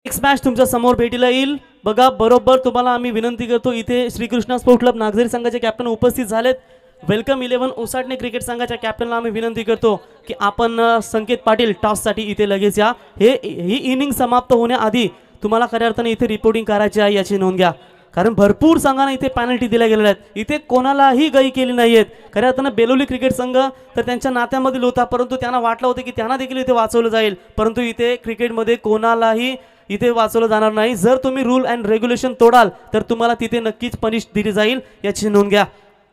नेक्स्ट मॅच तुमच्या समोर भेटीला येईल. बघा बरोबर तुम्हाला आम्ही विनंती करतो, इथे श्रीकृष्णा स्पोर्ट क्लब नागझरी संघाचे कॅप्टन उपस्थित झालेत. वेलकम 11 ओसाडणे क्रिकेट संघाच्या कॅप्टनला आम्ही विनंती करतो की आपण संकेत पाटील टॉससाठी इथे लगेच या. ही इनिंग समाप्त होण्याआधी तुम्हाला खऱ्या अर्थाने इथे रिपोर्टिंग करायची आहे याची नोंद घ्या, कारण भरपूर संघांना इथे पेनल्टी दिल्या गेलेल्या आहेत. इथे कोणालाही गई केली नाहीयेत. खऱ्या अर्थानं बेलोली क्रिकेट संघ तर त्यांच्या नात्यामधील होता, परंतु त्यांना वाटलं होतं की त्यांना देखील इथे वाचवलं जाईल, परंतु इथे क्रिकेटमध्ये कोणालाही इथे वाचवलं जाणार नाही. जर तुम्ही रूल अँड रेग्युलेशन तोडाल तर तुम्हाला तिथे नक्कीच पनिश दिली जाईल याची नोंद घ्या.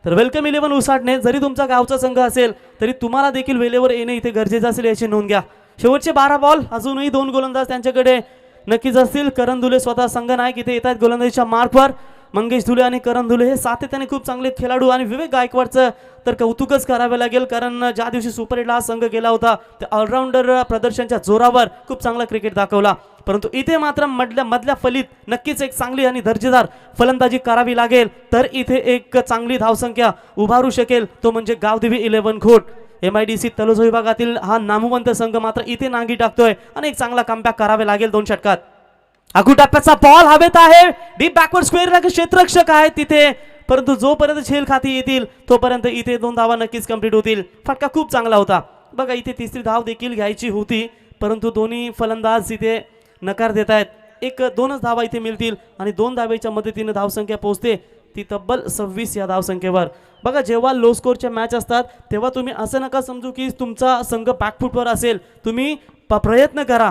तर वेलकम 11 उसाटणे, जरी तुमचा गावचा संघ असेल तरी तुम्हाला देखील वेळेवर येणे इथे गरजेचं असेल याची नोंद घ्या. शेवटचे 12 बॉल, अजूनही 2 गोलंदाज त्यांच्याकडे नक्कीच असतील. करण धुले स्वतः संघ नायक इथे येतात गोलंदाजीच्या मार्कवर. मंगेश धुले आणि करण धुले हे सातत्याने खूप चांगले खेळाडू आणि विवेक गायकवाडचं तर कौतुकच करावे लागेल, कारण ज्या दिवशी सुपर हिटला हा संघ गेला होता त्या ऑलराऊंडर प्रदर्शनच्या जोरावर खूप चांगला क्रिकेट दाखवला. परंतु इथे मात्र मधल्या फलीत नक्कीच एक चांगली आणि दर्जेदार फलंदाजी करावी लागेल तर इथे एक चांगली धावसंख्या उभारू शकेल, तो म्हणजे गावदेवी 11 घोट. MIDC तलोजा विभागातील हा नामवंत संघ मात्र इथे नांगी टाकतोय आणि एक चांगला कमबॅक करावे लागेल 2 षटकात. अगुटाप्याचा बॉल हवेत आहे, डीप बॅकवर्ड स्क्वेअर क्षेत्ररक्षक आहे तिथे, परंतु जोपर्यंत झेल खाती येतील तोपर्यंत इथे 2 धावा नक्कीच कंप्लीट होतील. फटका खूप चांगला होता. बघा इथे तिसरी धाव देखील घ्यायची होती, परंतु दोन्ही फलंदाज इथे नकार देत आहेत. 1-2च धावा इथे मिळतील आणि 2 धावेच्या मदतीने धावसंख्या पोहोचते ती तब्बल 26 या धावसंख्येवर. बघा जेव्हा लो स्कोरच्या मॅच असतात तेव्हा तुम्ही असं नका समजू की तुमचा संघ बॅकफुटवर असेल. तुम्ही प्रयत्न करा,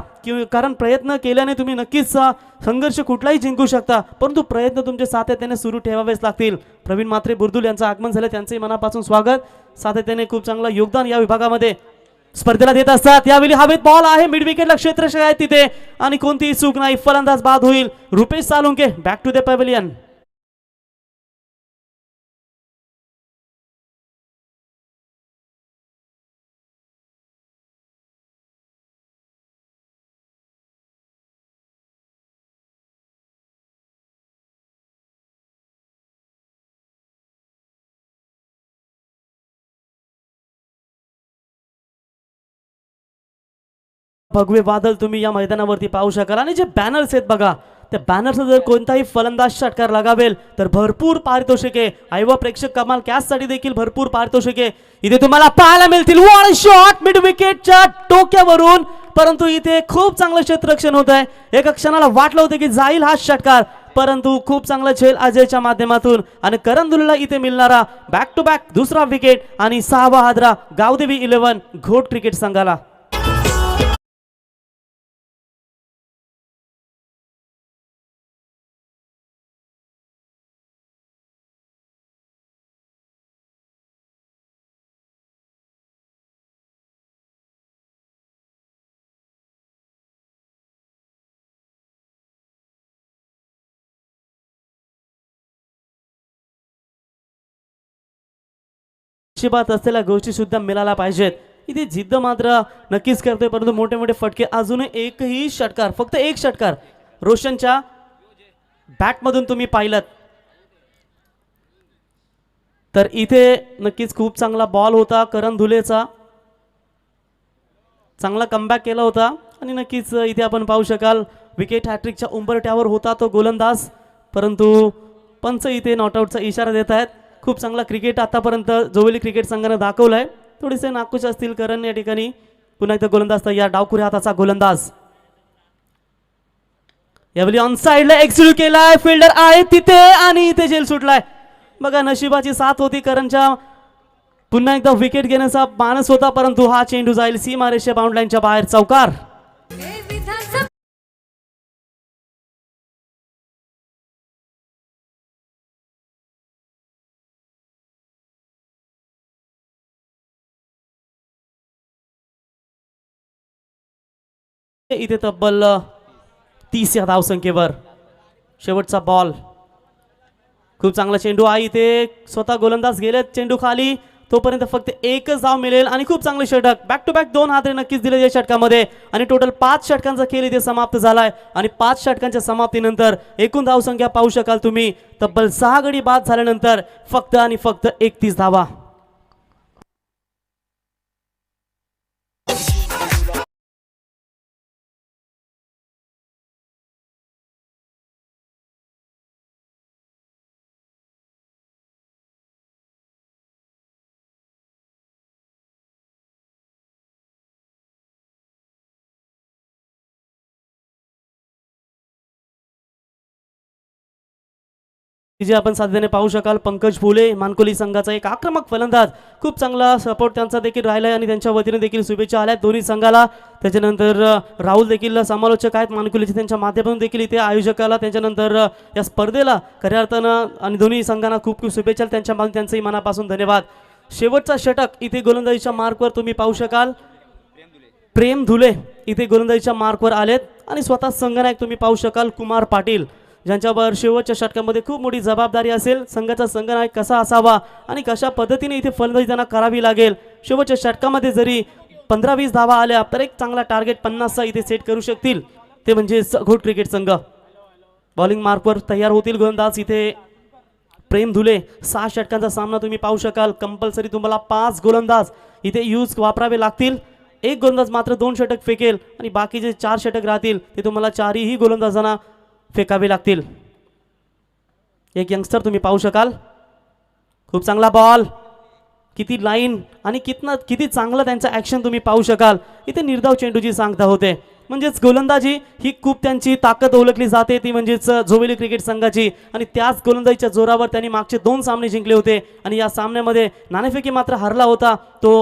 कारण प्रयत्न केल्याने तुम्ही नक्कीच संघर्ष कुठलाही जिंकू शकता, परंतु प्रयत्न तुमचे सातत्याने सुरू ठेवावेच लागतील. प्रवीण म्हात्रे बुर्दुल यांचं आगमन झालं, त्यांचंही मनापासून स्वागत. सातत्याने खूप चांगलं योगदान या विभागामध्ये स्पर्धेला देत असतात. यावेळी हवेत बॉल आहे, मिड विकेटला क्षेत्ररक्षक आहे तिथे आणि कोणतीही चूक नाही, फलंदाज बाद होईल. Rupesh Salunke back to the pavilion. भगवे वादळ तुम्ही या मैदानावरती पाहू शकाल आणि जे बॅनर्स आहेत बघा, त्या बॅनर्स जर कोणताही फलंदाज षटकार लगावेल तर भरपूर पारितोषिके, आयवा प्रेक्षक कमाल कॅचसाठी देखील भरपूर पारितोषिके इथे तुम्हाला पाहायला मिळतील. वन शॉट मिड विकेटच्या टोक्यावरून, परंतु इथे खूप चांगलं क्षेत्ररक्षण होत आहे. एका क्षणाला वाटलं होतं की जाईल हा षटकार, परंतु खूप चांगला झेल अजयच्या माध्यमातून आणि करण दुलेला इथे मिळणारा बॅक टू बॅक दुसरा विकेट आणि 6वा हादरा गावदेवी 11 घोट क्रिकेट संघाला. नशिबात असलेल्या गोष्टी सुद्धा मिळायला पाहिजेत. इथे जिद्द मात्र नक्कीच करतोय, परंतु मोठे मोठे फटके अजूनही एकही षटकार, फक्त एक षटकार रोशनच्या बॅटमधून तुम्ही पाहिलं तर इथे नक्कीच खूप चांगला बॉल होता करण धुलेचा, चांगला कमबॅक केला होता. आणि नक्कीच इथे आपण पाहू शकाल विकेट हॅट्रिकच्या उंबरठ्यावर होता तो गोलंदाज, परंतु पंच इथे नॉटआउटचा इशारा देत आहेत. खूप चांगला क्रिकेट आतापर्यंत जोवेली क्रिकेट संघाने दाखवलाय. थोडेसे नाखुश असतील करण या ठिकाणी. पुन्हा एकदा गोलंदाज तयार, डावखुरी हाताचा गोलंदाज यावेळी ऑन साइडला एक्सिक्यूट केलाय, फिल्डर आहे तिथे आणि इथे झेल सुटलाय. बघा नशिबाची साथ होती करणच्या, पुन्हा एकदा विकेट घेण्याचा मानस होता, परंतु हा चेंडू जाईल सीमारेषे बाउंड लाईनच्या बाहेर. चौकार. इथे तब्बल 30 या धावसंख्येवर शेवटचा बॉल. खूप चांगला चेंडू आहे इथे, स्वतः गोलंदाज गेलेत चेंडू खाली, तोपर्यंत फक्त एकच धाव मिळेल. आणि खूप चांगले षटक, बॅक टू बॅक 2 हादरे नक्कीच दिले या षटकामध्ये. आणि टोटल 5 षटकांचा खेळ इथे समाप्त झालाय. आणि 5 षटकांच्या समाप्तीनंतर एकूण धावसंख्या पाहू शकाल तुम्ही, तब्बल 6 गडी बाद झाल्यानंतर फक्त आणि फक्त 31 धावा. जे आपण साध्याने पाहू शकाल पंकज फुले मानकोली संघाचा एक आक्रमक फलंदाज, खूप चांगला सपोर्ट त्यांचा देखील राहिला आहे आणि त्यांच्या वतीने देखील शुभेच्छा आल्या दोन्ही संघाला. त्याच्यानंतर राहुल देखील समालोचक आहेत मानकोलीचे, त्यांच्या माध्यमातून देखील इथे आयोजकाला, त्याच्यानंतर या स्पर्धेला खऱ्या अर्थानं आणि दोन्ही संघांना खूप खूप शुभेच्छा, त्यांच्या त्यांचंही मनापासून धन्यवाद. शेवटचा षटक इथे गोलंदाजीच्या मार्कवर तुम्ही पाहू शकाल, प्रेम धुले इथे गोलंदाजीच्या मार्कवर आलेत. आणि स्वतः संघनायक तुम्ही पाहू शकाल कुमार पाटील, ज्यांच्यावर शेवटच्या षटकामध्ये खूप मोठी जबाबदारी असेल. संघाचा संघनायक कसा असावा आणि कशा पद्धतीने इथे फलंदाजी त्यांना करावी लागेल. शेवटच्या षटकामध्ये जरी 15-20 धावा आल्या तर एक चांगला टार्गेट 50चा इथे सेट करू शकतील, ते म्हणजे घोट क्रिकेट संघ. बॉलिंग मार्कवर तयार होतील गोलंदाज इथे प्रेम धुले. 6 षटकांचा सामना तुम्ही पाहू शकाल. कंपल्सरी तुम्हाला 5 गोलंदाज इथे यूज वापरावे लागतील. एक गोलंदाज मात्र 2 षटक फेकेल आणि बाकीचे 4 षटक राहतील ते तुम्हाला 4ही गोलंदाजांना फेकावे लागतील. एक यंगस्टर तुम्ही पाहू शकाल, खूप चांगला बॉल, किती लाईन आणि किती चांगलं त्यांचं ॲक्शन तुम्ही पाहू शकाल. इथे निर्धाव चेंडूची सांगता होते, म्हणजेच गोलंदाजी ही खूप त्यांची ताकद ओळखली जाते, ती म्हणजेच जोवेली क्रिकेट संघाची. आणि त्याच गोलंदाजीच्या जोरावर त्यांनी मागचे 2 सामने जिंकले होते आणि या सामन्यामध्ये नाणेफेकी मात्र हरला होता तो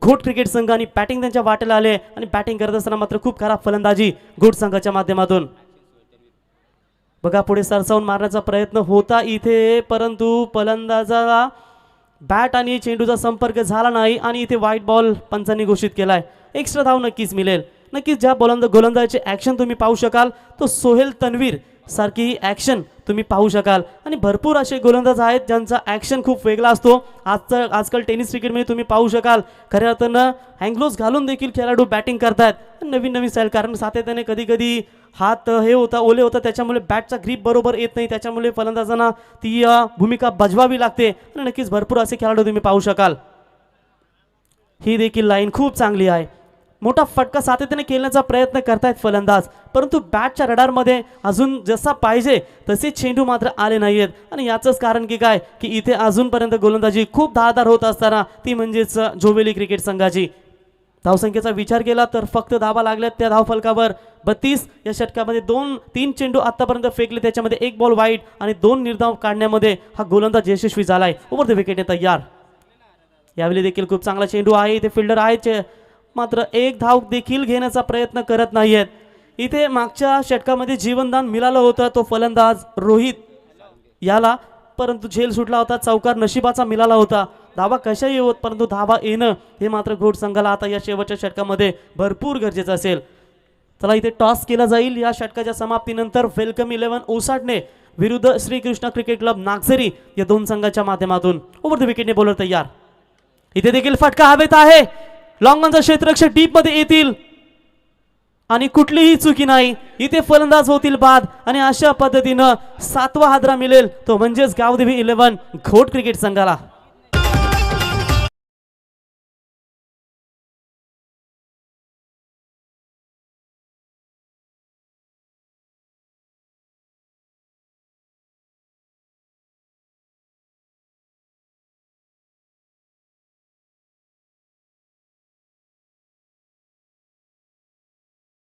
घोट क्रिकेट संघ. आणि बॅटिंग त्यांच्या वाटेला आले आणि बॅटिंग करत असताना मात्र खूप खराब फलंदाजी घोट संघाच्या माध्यमातून. बघा पुढे सरसावून मारण्याचा प्रयत्न होता इथे, परंतु फलंदाजाला बॅट आणि चेंडूचा संपर्क झाला नाही आणि इथे व्हाईट बॉल पंचांनी घोषित केलाय. एक्स्ट्रा धाव नक्कीच मिळेल. नक्कीच ज्या गोलंदाजाचे ॲक्शन तुम्ही पाहू शकाल तो सोहेल तन्वीर सारखी ही ॲक्शन तुम्ही पाहू शकाल. आणि भरपूर असे गोलंदाज आहेत ज्यांचा ॲक्शन खूप वेगळा असतो. आजकाल टेनिस क्रिकेटमध्ये तुम्ही पाहू शकाल खऱ्या अर्थानं हँग्लोज घालून देखील खेळाडू बॅटिंग करतात नवीन नवीन स्टाईल, कारण सातत्याने कधी कधी हात हे होता ओले होता, त्याच्यामुळे बॅटचा ग्रीप बरोबर येत नाही, त्याच्यामुळे फलंदाजांना ती भूमिका बजवावी लागते. आणि नक्कीच भरपूर असे खेळाडू तुम्ही पाहू शकाल. ही देखील लाईन खूप चांगली आहे, मोठा फटका सातत्याने खेळण्याचा प्रयत्न करतायत फलंदाज, परंतु बॅटच्या रडारमध्ये अजून जसा पाहिजे तसे चेंडू मात्र आले नाहीयेत. आणि याचंच कारण की काय की इथे अजूनपर्यंत गोलंदाजी खूप धारदार होत असताना ती म्हणजेच जोवेली क्रिकेट संघाची. धावसंख्येचा विचार केला तर फक्त धावा लागल्यात त्या धावफलकावर 32. या षटकामध्ये 2-3 चेंडू आतापर्यंत फेकले, त्याच्यामध्ये 1 बॉल वाईट आणि 2 निर्धाव काढण्यामध्ये हा गोलंदाज यशस्वी झालाय. ओव्हर द विकेटने तयार. यावेळी देखील खूप चांगला चेंडू आहे, इथे फिल्डर आहे मात्र 1 धाव देखील घेण्याचा प्रयत्न करत नाहीयेत. इथे मागच्या षटकामध्ये जीवनदान मिळालं होतं तो फलंदाज रोहित याला, परंतु झेल सुटला होता. चौकार नशिबाचा मिळाला होता. धावा कशाही होत, परंतु धावा येणं हे मात्र घोट संघाला आता या शेवटच्या षटकामध्ये भरपूर गरजेचं असेल. चला इथे टॉस केला जाईल या षटकाच्या समाप्तीनंतर. वेलकम 11 ओसाडणे विरुद्ध श्रीकृष्ण क्रिकेट क्लब नागझरी या 2 संघाच्या माध्यमातून. ओव्हर द विकेटने बॉलर तयार. इथे देखील फटका हवेत आहे. लॉंगॉनचा क्षेत्ररक्षक डीप मध्ये येतील आणि कुठलीही चुकी नाही. इथे फलंदाज होतील बाद आणि अशा पद्धतीनं 7वा हादरा मिळेल तो म्हणजेच गावदेवी 11 घोट क्रिकेट संघाला.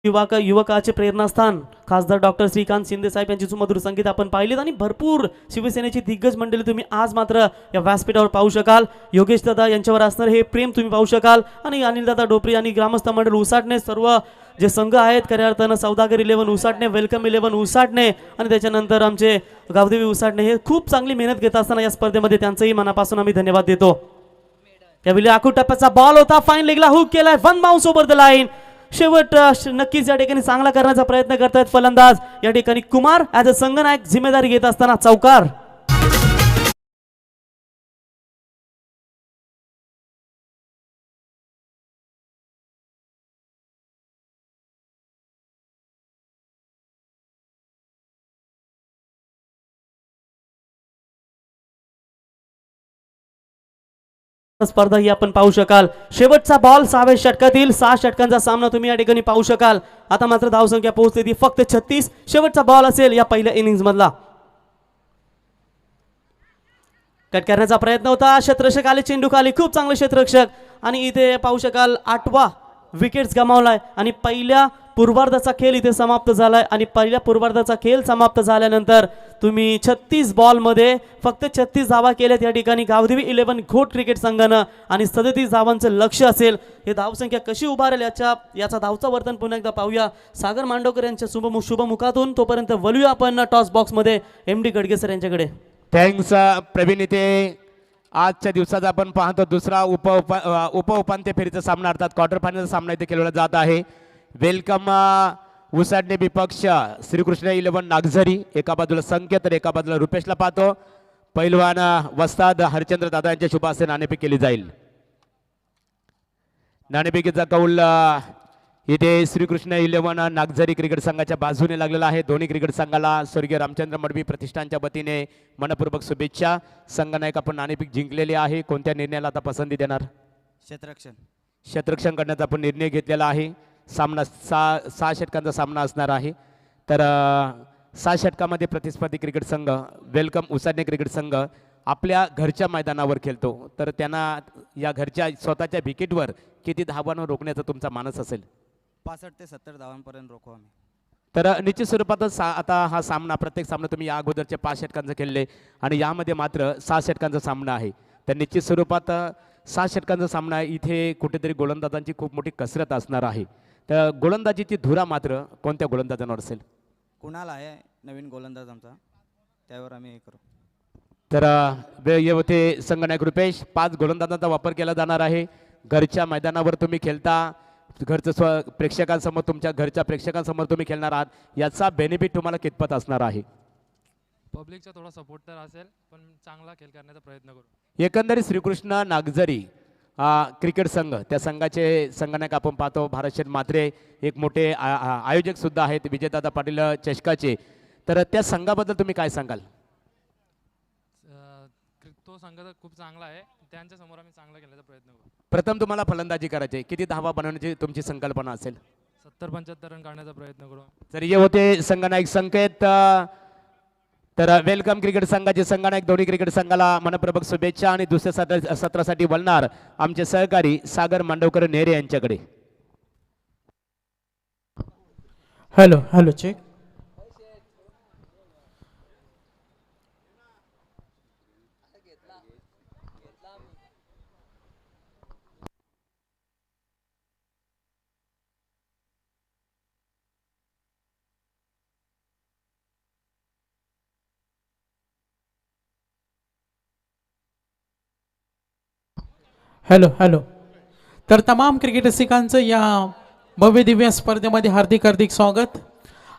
युवकाचे प्रेरणास्थान खासदार डॉक्टर श्रीकांत शिंदे साहेब यांची सुमधुर संगीत आपण पाहिलेत आणि भरपूर शिवसेनेची दिग्गज मंडळी तुम्ही आज मात्र या व्यासपीठावर पाहू शकाल. योगेश दादा यांच्यावर असणार हे प्रेम तुम्ही पाहू शकाल आणि अनिल दादा डोपरी आणि ग्रामस्थ मंडळ उसाटणे सर्व जे संघ आहेत खऱ्या अर्थानं सौदागर 11 उसाटणे, वेलकम 11 उसाटणे आणि त्याच्यानंतर आमचे गावदेवी उसाटणे हे खूप चांगली मेहनत घेत असताना या स्पर्धेमध्ये त्यांचंही मनापासून आम्ही धन्यवाद देतो. त्यावेळी आखूड टप्प्याचा बॉल होता, फाईन लेगला हुक केलाय, 1 बाउन्स ओव्हर द लाईन. शेवट नक्कीच या ठिकाणी चांगला करण्याचा प्रयत्न करतायत फलंदाज. या ठिकाणी कुमार ॲज अ संघनायक जिम्मेदारी घेत असताना चौकार. स्पर्धा ही आपण पाहू शकाल. शेवटचा बॉल 6व्या षटकातील 6 षटकांचा सामना तुम्ही या ठिकाणी पाहू शकाल. आता मात्र धावसंख्या पोहोचली ती फक्त 36. शेवटचा बॉल असेल या पहिल्या इनिंग्स मधला. कट करण्याचा प्रयत्न होता, क्षेत्ररक्षक आले, चेंडू खाली, खूप चांगले क्षेत्ररक्षक आणि इथे पाहू शकाल 8वा विकेट्स गमावलाय आणि पहिल्या पूर्वार्धाचा खेळ इथे समाप्त झालाय. आणि पहिल्या पूर्वार्धाचा खेळ समाप्त झाल्यानंतर तुम्ही 36 बॉलमध्ये फक्त 36 धावा केल्यात या ठिकाणी गावदेवी 11 घोट क्रिकेट संघानं आणि 37 धावांचं लक्ष असेल. हे धावसंख्या कशी उभारेल याचा धावचा वर्तन पुन्हा एकदा पाहूया सागर मांडवकर यांच्या शुभमुखातून. तोपर्यंत वळूया आपण टॉस बॉक्समध्ये MD गडगे सर यांच्याकडे. थँक्स प्रवीण. इथे आजच्या दिवसात आपण पाहतो दुसरा उपांत्य फेरीचा सामना अर्थात क्वार्टर फायनलचा सामना इथे खेळवला जात आहे. वेलकम उसाडणे विपक्ष श्रीकृष्ण 11 नागझरी. एका बाजूला संकेत तर एका बाजूला रुपेशला पाहतो. पैलवान वस्ताद हरचंद्र दादा यांच्या शुभ हस्ते नाणेफेक केली जाईल. नाणेफेकीचा कौल इथे श्रीकृष्ण 11 नागझरी क्रिकेट संघाच्या बाजूने लागलेला आहे. दोन्ही क्रिकेट संघाला स्वर्गीय रामचंद्र मडवी प्रतिष्ठानच्या वतीने मनपूर्वक शुभेच्छा. संघनायक आपण नाणेफेक जिंकलेले आहे. कोणत्या निर्णयाला आता पसंती देणार? क्षेत्ररक्षण करण्याचा आपण निर्णय घेतलेला आहे. सामना 6 षटकांचा सामना असणार आहे. तर 6 षटकामध्ये प्रतिस्पर्धी क्रिकेट संघ वेलकम उसाडणे क्रिकेट संघ आपल्या घरच्या मैदानावर खेळतो. तर त्यांना या घरच्या स्वतःच्या विकेटवर किती धावांवर रोखण्याचा तुमचा मानस असेल? 65 ते 70 धावांपर्यंत रोखू आम्ही. तर निश्चित स्वरूपातच आता हा सामना प्रत्येक सामना तुम्ही या अगोदरचे 5 षटकांचा खेळले आणि यामध्ये मात्र 6 षटकांचा सामना आहे. तर निश्चित स्वरूपात 6 षटकांचा सामना इथे कुठेतरी गोलंदाजांची खूप मोठी कसरत असणार आहे. तर गोलंदाजीची धुरा मात्र कोणत्या गोलंदाजांवर असेल? कुणाल आहे नवीन गोलंदाज आमचा, त्यावर आम्ही हे करू. तर येथे संघनायक रुपेश 5 गोलंदाजांचा वापर केला जाणार आहे. घरच्या मैदानावर तुम्ही खेळता, घरचं प्रेक्षकांसमोर तुमच्या घरच्या प्रेक्षकांसमोर तुम्ही खेळणार आहात. याचा बेनिफिट तुम्हाला कितपत असणार आहे? पब्लिकचा थोडा सपोर्ट तर असेल, पण चांगला खेळ करण्याचा प्रयत्न करू. एकंदरीत श्रीकृष्ण नागझरी क्रिकेट संघ त्या संघाचे संघनायक आपण पाहतो भारतशेठ म्हात्रे, एक मोठे आयोजक सुद्धा आहेत विजयदादा पाटील चषकाचे. तर त्या संघाबद्दल तुम्ही काय सांगाल? तो संघ तर खूप चांगला आहे, त्यांच्या समोर आम्ही चांगला खेळण्याचा प्रयत्न करू. प्रथम तुम्हाला फलंदाजी करायची, किती धावा बनवण्याची तुमची संकल्पना असेल? 70-75 रन काढण्याचा प्रयत्न करू. तर हे होते संघनायक संकेत. तर वेलकम क्रिकेट संघाचे संघनायक दोन्ही क्रिकेट संघाला मनपूर्वक शुभेच्छा. आणि दुसऱ्या सत्रासाठी वळणार आमचे सहकारी सागर मांडवकर नेरे यांच्याकडे. Hello check. हॅलो. तर तमाम क्रिकेट रसिकांचं या भव्य दिव्य स्पर्धेमध्ये हार्दिक स्वागत.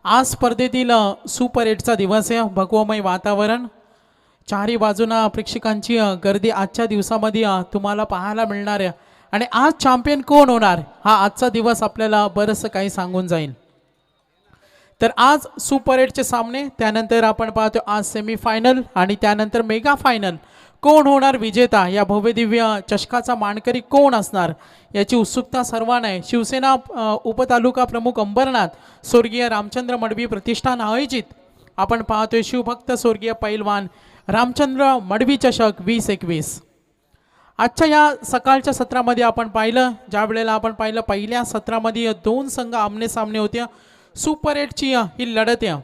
आज स्पर्धेतील सुपर 8चा दिवस आहे. भगवमय वातावरण, चारही बाजूना प्रेक्षकांची गर्दी आजच्या दिवसामध्ये तुम्हाला पाहायला मिळणार आहे आणि आज चॅम्पियन कोण होणार हा आजचा दिवस आपल्याला बरंचसं काही सांगून जाईल. तर आज सुपर 8चे सामने, त्यानंतर आपण पाहतो आज सेमीफायनल आणि त्यानंतर मेगा फायनल. कोण होणार विजेता, या भव्यदिव्य चषकाचा मानकरी कोण असणार याची उत्सुकता सर्वांना आहे. शिवसेना उपतालुका प्रमुख अंबरनाथ स्वर्गीय रामचंद्र मडवी प्रतिष्ठान आयोजित आपण पाहतोय शिवभक्त स्वर्गीय पैलवान रामचंद्र मडवी चषक 2021. आजच्या या सकाळच्या सत्रामध्ये आपण पाहिलं, ज्या वेळेला आपण पाहिलं पहिल्या सत्रामध्ये दोन संघ आमने सामने होते. सुपर 8ची ही लढत आहे.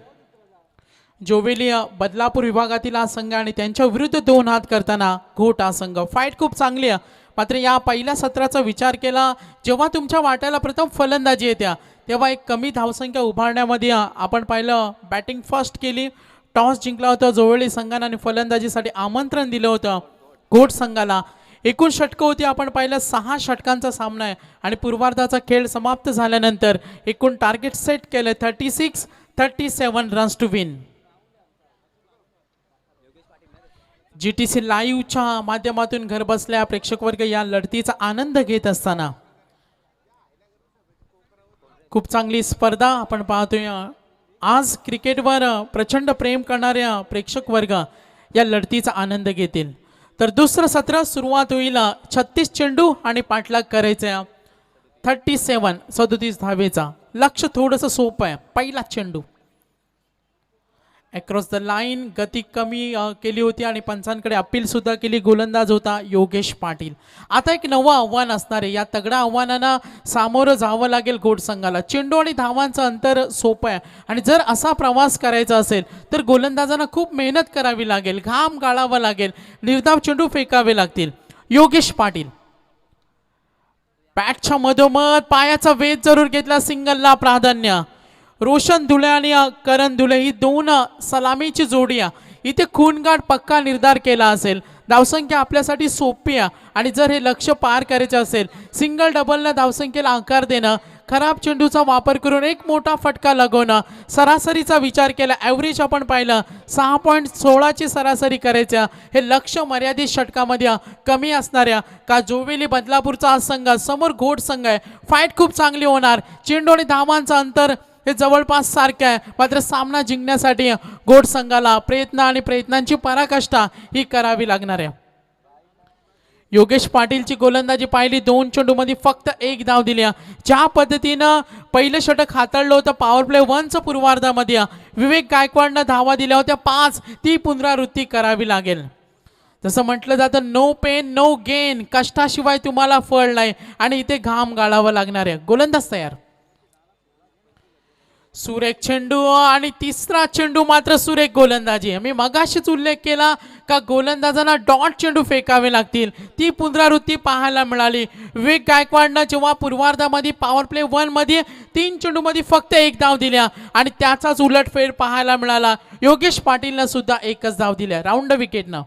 जोवेली बदलापूर विभागातील हा संघ आणि त्यांच्या विरुद्ध दोन हात करताना घोट हा संघ. फाईट खूप चांगली आहे. मात्र या पहिल्या सत्राचा विचार केला, जेव्हा तुमच्या वाट्याला प्रथम फलंदाजी येत्या तेव्हा एक कमी धावसंख्या उभारण्यामध्ये आपण पाहिलं बॅटिंग फर्स्ट केली, टॉस जिंकला होता जोवेली संघाने आणि फलंदाजीसाठी आमंत्रण दिलं होतं घोट संघाला. एकूण षटकं होती आपण पाहिलं 6 षटकांचा सामना आहे आणि पूर्वार्धाचा खेळ समाप्त झाल्यानंतर एकूण टार्गेट सेट केले 36-37 रन्स टू विन. GTC लाईव्हच्या माध्यमातून घर बसल्या प्रेक्षक वर्ग या लढतीचा आनंद घेत असताना खूप चांगली स्पर्धा आपण पाहतोय. आज क्रिकेटवर प्रचंड प्रेम करणाऱ्या प्रेक्षक वर्ग या लढतीचा आनंद घेतील. तर दुसरं सत्र सुरुवात होईल 36 चेंडू आणि पाठलाग करायचा 37 धावेचा. लक्ष थोडंसं सोपं आहे. पहिला चेंडू अक्रॉस द लाईन, गती कमी केली होती आणि पंचांकडे अपील सुद्धा केली. गोलंदाज होता योगेश पाटील. आता एक नवं आव्हान असणार आहे. या तगड्या आव्हानांना सामोरं जावं लागेल घोट संघाला. चेंडू आणि धावांचं अंतर सोपं आहे आणि जर असा प्रवास करायचा असेल तर गोलंदाजांना खूप मेहनत करावी लागेल, घाम गाळावा लागेल, निर्धाव चेंडू फेकावे लागतील. योगेश पाटील बॅटच्या मधोमध पायाचा वेध जरूर घेतला, सिंगलला प्राधान्य. रोशन धुळे आणि करण धुळे ही दोन सलामीची जोडी आहे. इथे खूनगाठ पक्का निर्धार केला असेल. धावसंख्या आपल्यासाठी सोपी आहे आणि जर हे लक्ष पार करायचे असेल सिंगल डबलनं धावसंख्येला आकार देणं, खराब चेंडूचा वापर करून एक मोठा फटका लगवणं, सरासरीचा विचार केला ॲव्हरेज आपण पाहिलं 6.16ची सरासरी करायच्या, हे लक्ष मर्यादित षटकामध्ये कमी असणाऱ्या का जोवेली बदलापूरचा हा संघ समोर घोट संघ आहे. फाईट खूप चांगली होणार. चेंडू आणि धावांचं अंतर हे जवळपास सारखे आहे. मात्र सामना जिंकण्यासाठी घोट संघाला प्रयत्न आणि प्रयत्नांची पराकाष्ठा ही करावी लागणार आहे. योगेश पाटीलची गोलंदाजी पाहिली, 2 चेंडूमध्ये फक्त 1 धाव दिली. ज्या पद्धतीनं पहिलं षटक हाताळलं होतं पॉवर प्ले 1चं पूर्वार्धामध्ये विवेक गायकवाडनं धावा दिल्या होत्या 5, ती पुनरावृत्ती करावी लागेल. जसं म्हटलं जातं नो पेन नो गेन, कष्टाशिवाय तुम्हाला फळ नाही आणि इथे घाम गाळावं लागणार आहे. गोलंदाज तयार. सुरेख चेंडू आणि तिसरा चेंडू मात्र सुरेख गोलंदाजी. मी मगाशीच उल्लेख केला का गोलंदाजांना डॉट चेंडू फेकावे लागतील, ती पुनरावृत्ती पाहायला मिळाली. विवेक गायकवाडनं जेव्हा पूर्वार्धामध्ये पॉवर प्ले 1 मध्ये 3 चेंडूमध्ये फक्त 1 धाव दिल्या आणि त्याचाच उलटफेर पाहायला मिळाला. योगेश पाटीलनं सुद्धा 1च धाव दिल्या राऊंड विकेटनं.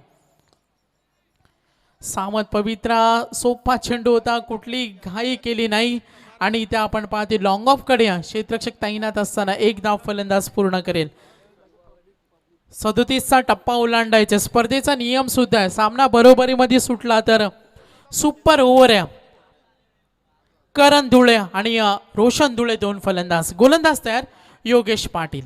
सामंत पवित्रा सोपा चेंडू होता, कुठली घाई केली नाही आणि इथे आपण पाहते लॉंग ऑफ कडे क्षेत्ररक्षक तैनात असताना 1 धाव फलंदाज पूर्ण करेल. 37चा टप्पा ओलांडायचा स्पर्धेचा नियम सुद्धा आहे. सामना बरोबरीमध्ये सुटला तर सुपर ओव्हर आहे. करण धुळे आणि रोशन धुळे 2 फलंदाज. गोलंदाज तयार योगेश पाटील.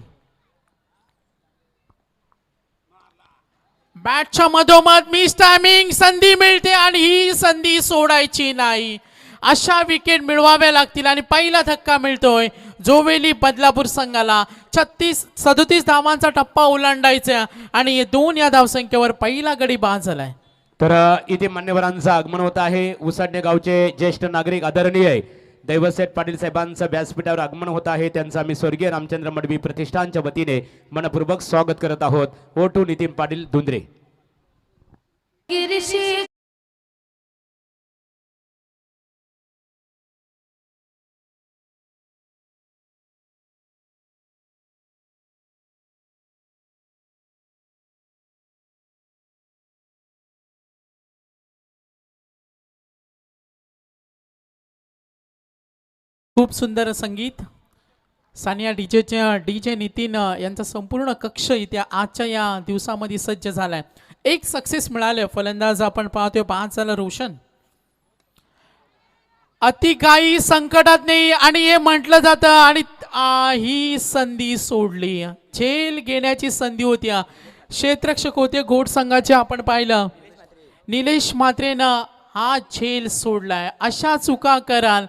बॅटच्या मधोमध मिस टायमिंग, संधी मिळते आणि ही संधी सोडायची नाही. अशा विकेट मिळवाव्या लागतील आणि पहिला धक्का मिळतोय जोवेली बदलापूर संघाला. 37 धावांचा टप्पा ओलांडायचा आणि 2 या धावसंख्येवर पहिला गडी बाद झालाय. तर इथे मान्यवरांचं आगमन होत आहे. उसाडणे गावचे ज्येष्ठ नागरिक आदरणीय दैवसेठ पाटील साहेबांचं व्यासपीठावर आगमन होत आहे. त्यांचं आम्ही स्वर्गीय रामचंद्र मडवी प्रतिष्ठानच्या वतीने मनपूर्वक स्वागत करत आहोत. ओ टू नितीन पाटील धुंद्रे. खूप सुंदर संगीत. सानिया डीजे नितीन यांचा संपूर्ण कक्ष इथे आजच्या या दिवसामध्ये सज्ज झालाय. एक सक्सेस मिळाले. फलंदाज आपण पाहतोय 5 झालं रोशन. अतिकाई संकटात नाही आणि हे म्हटलं जातं आणि ही संधी सोडली. झेल घेण्याची संधी होती. क्षेत्ररक्षक होते घोट संघाचे, आपण पाहिलं निलेश म्हात्रेनं हा झेल सोडलाय. अशा चुका कराल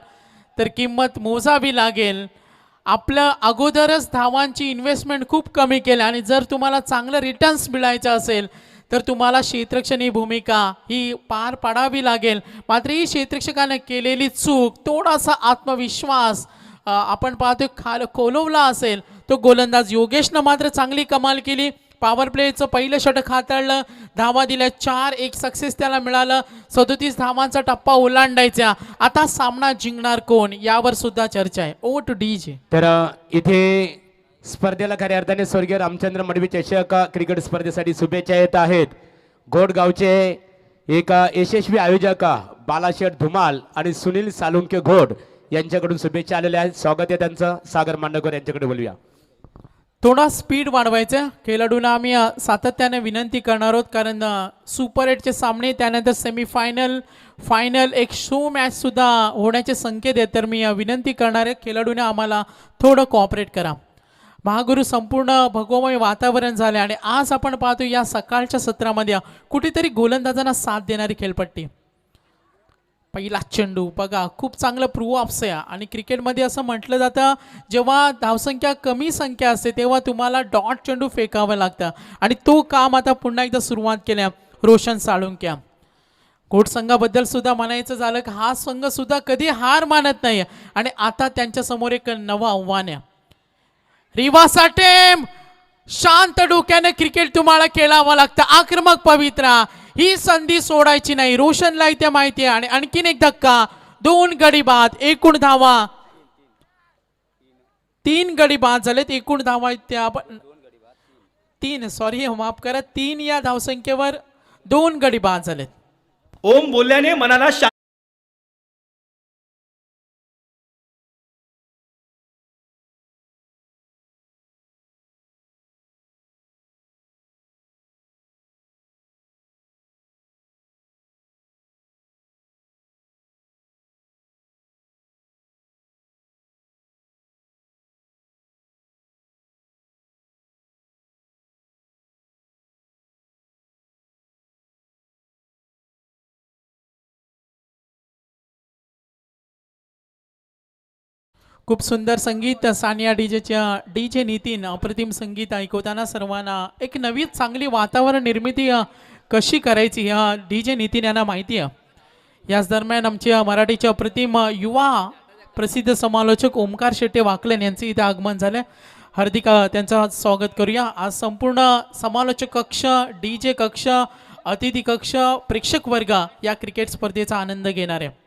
तर किंमत मोजावी लागेल. आपलं अगोदरच धावांची इन्व्हेस्टमेंट खूप कमी केली आणि जर तुम्हाला चांगलं रिटर्न्स मिळायचं असेल तर तुम्हाला क्षेत्ररक्षण ही भूमिका ही पार पाडावी लागेल. मात्र ही क्षेत्ररक्षकाने केलेली चूक, थोडासा आत्मविश्वास आपण पाहतोय कोलवला असेल. तो गोलंदाज योगेशनं मात्र चांगली कमाल केली. पॉवर प्लेचं पहिलं षटक हाताळलं, धावा दिल्या 4, एक सक्सेस त्याला मिळालं. 37 धावांचा टप्पा ओलांडायचा. आता सामना जिंकणार कोण यावर सुद्धा चर्चा आहे. Over to DJ. तर इथे स्पर्धेला खऱ्या अर्थाने स्वर्गीय रामचंद्र मडवी चषक क्रिकेट स्पर्धेसाठी शुभेच्छा येत आहेत. घोडगावचे एक यशस्वी आयोजक बालाशेठ धुमाल आणि सुनील सालुंके घोड यांच्याकडून शुभेच्छा आलेल्या आहेत. स्वागत आहे त्यांचं. सागर मांडकर यांच्याकडे बोलूया. थोडा स्पीड वाढवायचा. खेळाडूंना आम्ही सातत्याने विनंती करणार आहोत, कारण सुपर 8चे सामने त्यानंतर सेमीफायनल, फायनल, एक शो मॅच सुद्धा होण्याचे संकेत आहेत. तर मी विनंती करणार आहे खेळाडूंना आम्हाला थोडं कॉपरेट करा. महागुरु संपूर्ण भगवमय वातावरण झाले आणि आज आपण पाहतो या सकाळच्या सत्रामध्ये कुठेतरी गोलंदाजांना साथ देणारी खेळपट्टी. पहिला चेंडू बघा, खूप चांगलं प्रूव्ह ऑप्स आहे. आणि क्रिकेटमध्ये असं म्हटलं जातं जेव्हा धावसंख्या कमी संख्या असते तेव्हा तुम्हाला डॉट चेंडू फेकावं लागतं आणि तो काम आता पुन्हा एकदा सुरुवात केल्या रोशन साळुंक्या. घोट संघाबद्दल सुद्धा म्हणायचं झालं की हा संघ सुद्धा कधी हार मानत नाही आणि आता त्यांच्या समोर एक नवं आव्हान आहे. रिवासा टेम, शांत डोक्याने क्रिकेट तुम्हाला खेळावं लागतं. आक्रमक पवित्रा, ही संधी सोडायची नाही. रोशनला इथे माहिती आहे. आणि आणखीन एक धक्का, 2 गडी बाद, एकूण धावा 3 गडी बाद झालेत. एकूण धावा त्या 3, सॉरी माफ करा, 3 या धावसंख्येवर 2 गडी बाद झालेत. ओम बोलल्याने मनाला खूप सुंदर संगीत सानिया डीजेच्या डीजे नितीन, अप्रतिम संगीत ऐकवताना सर्वांना एक नवी चांगली वातावरण निर्मिती कशी करायची ह्या डीजे नितीन यांना माहिती आहे. याच दरम्यान आमच्या मराठीचे अप्रतिम युवा प्रसिद्ध समालोचक ओमकार शेट्टे वाकलन यांचे इथे आगमन झाले. हार्दिक त्यांचं स्वागत करूया. आज संपूर्ण समालोचक कक्ष, डीजे कक्ष, अतिथी कक्ष, प्रेक्षक वर्ग या क्रिकेट स्पर्धेचा आनंद घेणार आहे.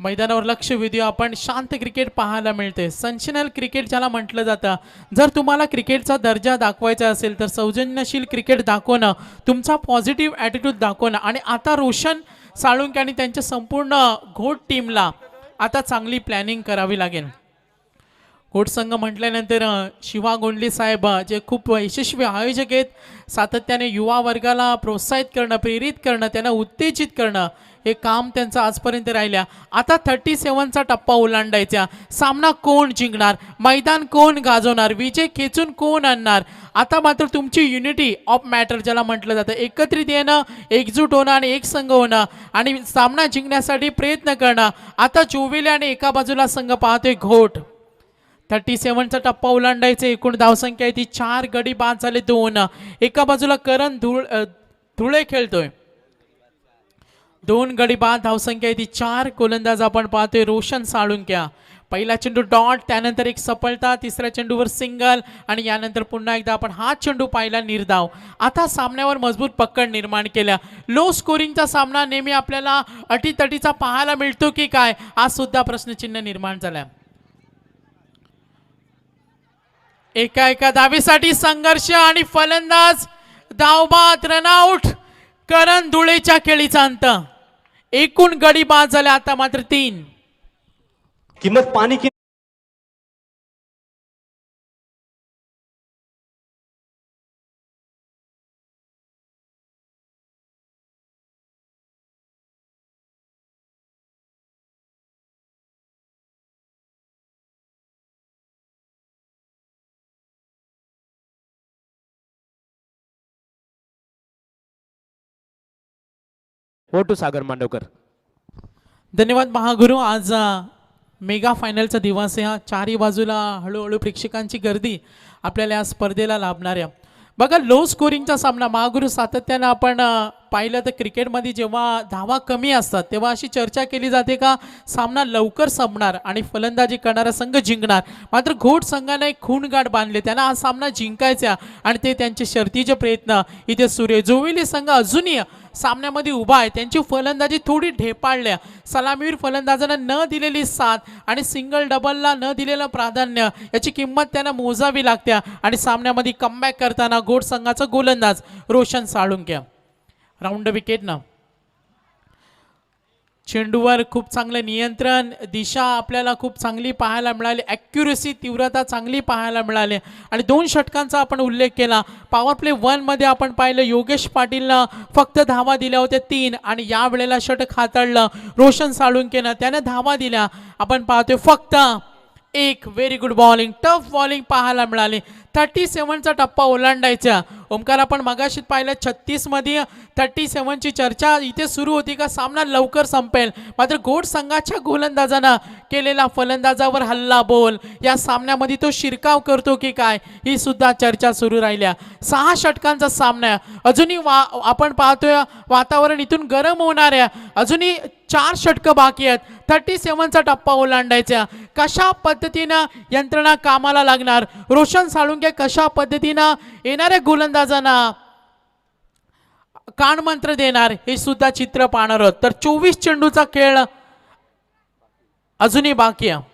मैदानावर लक्ष वेधूया आपण. शांत क्रिकेट पाहायला मिळते. सनशनल क्रिकेट ज्याला म्हटलं जातं. जर तुम्हाला क्रिकेटचा दर्जा दाखवायचा असेल तर सौजन्यशील क्रिकेट दाखवणं, तुमचा पॉझिटिव्ह ॲटिट्यूड दाखवणं आणि आता रोशन साळुंके आणि त्यांच्या संपूर्ण घोट टीमला आता चांगली प्लॅनिंग करावी लागेल. घोट संघ म्हटल्यानंतर शिवा गोंडले साहेब जे खूप यशस्वी आयोजक आहेत, सातत्याने युवा वर्गाला प्रोत्साहित करणं, प्रेरित करणं, त्यांना उत्तेजित करणं हे काम त्यांचं आजपर्यंत राहिल्या. आता 37चा टप्पा ओलांडायचा. सामना कोण जिंकणार, मैदान कोण गाजवणार, विजय खेचून कोण आणणार. आता मात्र तुमची युनिटी ऑफ मॅटर ज्याला म्हटलं जातं, एकत्रित येणं, एकजूट होणं आणि एक संघ होणं आणि सामना जिंकण्यासाठी प्रयत्न करणं. आता जोविले आणि एका बाजूला संघ पाहतोय घोट. 37चा टप्पा ओलांडायचे. एकूण धावसंख्या आहे ती 4 गडी बाद झाले 2. एका बाजूला करण धुळे खेळतोय. 2 गडी बाद धावसंख्या आहे ती 4. गोलंदाज आपण पाहतोय रोशन साळुंक्या. पहिला चेंडू डॉट, त्यानंतर एक सफलता, तिसऱ्या चेंडूवर सिंगल आणि यानंतर पुन्हा एकदा आपण हा चेंडू पाहिला निर्धाव. आता सामन्यावर मजबूत पकड निर्माण केल्या. लो स्कोरिंगचा सामना नेहमी आपल्याला अटीतटीचा पाहायला मिळतो की काय, हा सुद्धा प्रश्नचिन्ह निर्माण झाला. एका धावेसाठी संघर्ष आणि फलंदाज धावबाद, रनआउट. करण धुळेच्या खेळीचा अंत. एकूण गडी बाद झाले आता मात्र 3. किंमत पाणी ओ टू सागर मांडवकर. धन्यवाद महागुरु. आज मेगा फायनलचा दिवस आहे. चारही बाजूला हळूहळू प्रेक्षकांची गर्दी आपल्याला या स्पर्धेला लाभणाऱ्या. बघा लो स्कोरिंगचा सामना महागुरु सातत्यानं आपण पाहिलं तर क्रिकेटमध्ये जेव्हा धावा कमी असतात तेव्हा अशी चर्चा केली जाते का सामना लवकर संपणार आणि फलंदाजी करणारा संघ जिंकणार. मात्र घोट संघाने एक खूणगाठ बांधले, त्यांना हा सामना जिंकायचा आणि ते त्यांचे शर्तीचे प्रयत्न इथे सुरू आहे. जोविली संघ अजूनही सामन्यामध्ये उभा आहे, त्यांची फलंदाजी थोडी ढेपाळल्या. सलामीवीर फलंदाजांना न दिलेली साथ आणि सिंगल डबलला न दिलेलं प्राधान्य याची किंमत त्यांना मोजावी लागते. आणि सामन्यामध्ये कमबॅक करताना घोट संघाचा गोलंदाज रोशन साळुंके राऊंड विकेटनं. चेंडूवर खूप चांगलं नियंत्रण, दिशा आपल्याला खूप चांगली पाहायला मिळाली, ॲक्युरेसी तीव्रता चांगली पाहायला मिळाली. आणि 2 षटकांचा आपण उल्लेख केला. पॉवर प्ले 1 मध्ये आपण पाहिलं योगेश पाटीलनं फक्त धावा दिल्या होत्या 3 आणि या वेळेला षटक हाताळलं रोशन साळुंकेनं, त्याने धावा दिल्या आपण पाहतोय फक्त 1. Very good bowling, tough bowling पाहायला मिळाली. 37चा टप्पा ओलांडायचा. ओमकार आपण मगाशीच पाहिलं 36 मध्ये 37ची चर्चा इथे सुरू होती का सामना लवकर संपेल. मात्र घोट संघाच्या गोलंदाजानं केलेला फलंदाजावर हल्ला बोल या सामन्यामध्ये तो शिरकाव करतो की काय ही सुद्धा चर्चा सुरू राहिल्या. 6 षटकांचा सामना अजूनही आपण पाहतोय वातावरण इथून गरम होणार आहे. अजूनही 4 षटकं बाकी आहेत. 37चा टप्पा ओलांडायचा. कशा पद्धतीनं यंत्रणा कामाला लागणार, रोशन साळुंके कशा पद्धतीनं येणाऱ्या गोलंदाजांना कानमंत्र देणार हे सुद्धा चित्र पाहणार आहोत. तर 24 चेंडूचा खेळ अजूनही बाकी आहे.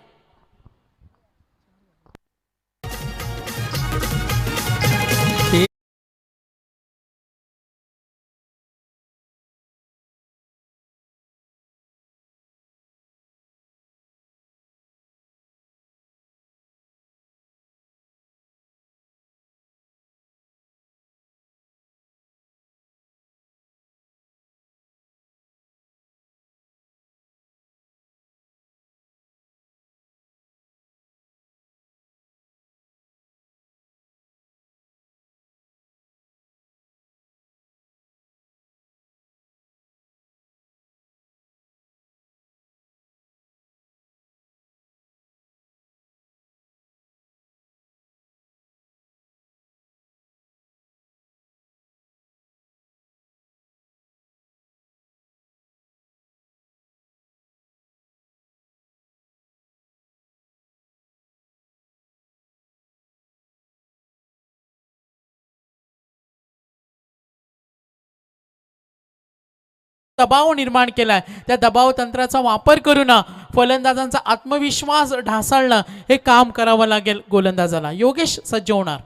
दबाव निर्माण केलाय, त्या दबाव तंत्राचा वापर करून फलंदाजांचा आत्मविश्वास ढासळणं हे काम करावं लागेल गोलंदाजाला. योगेश सज्ज होणार.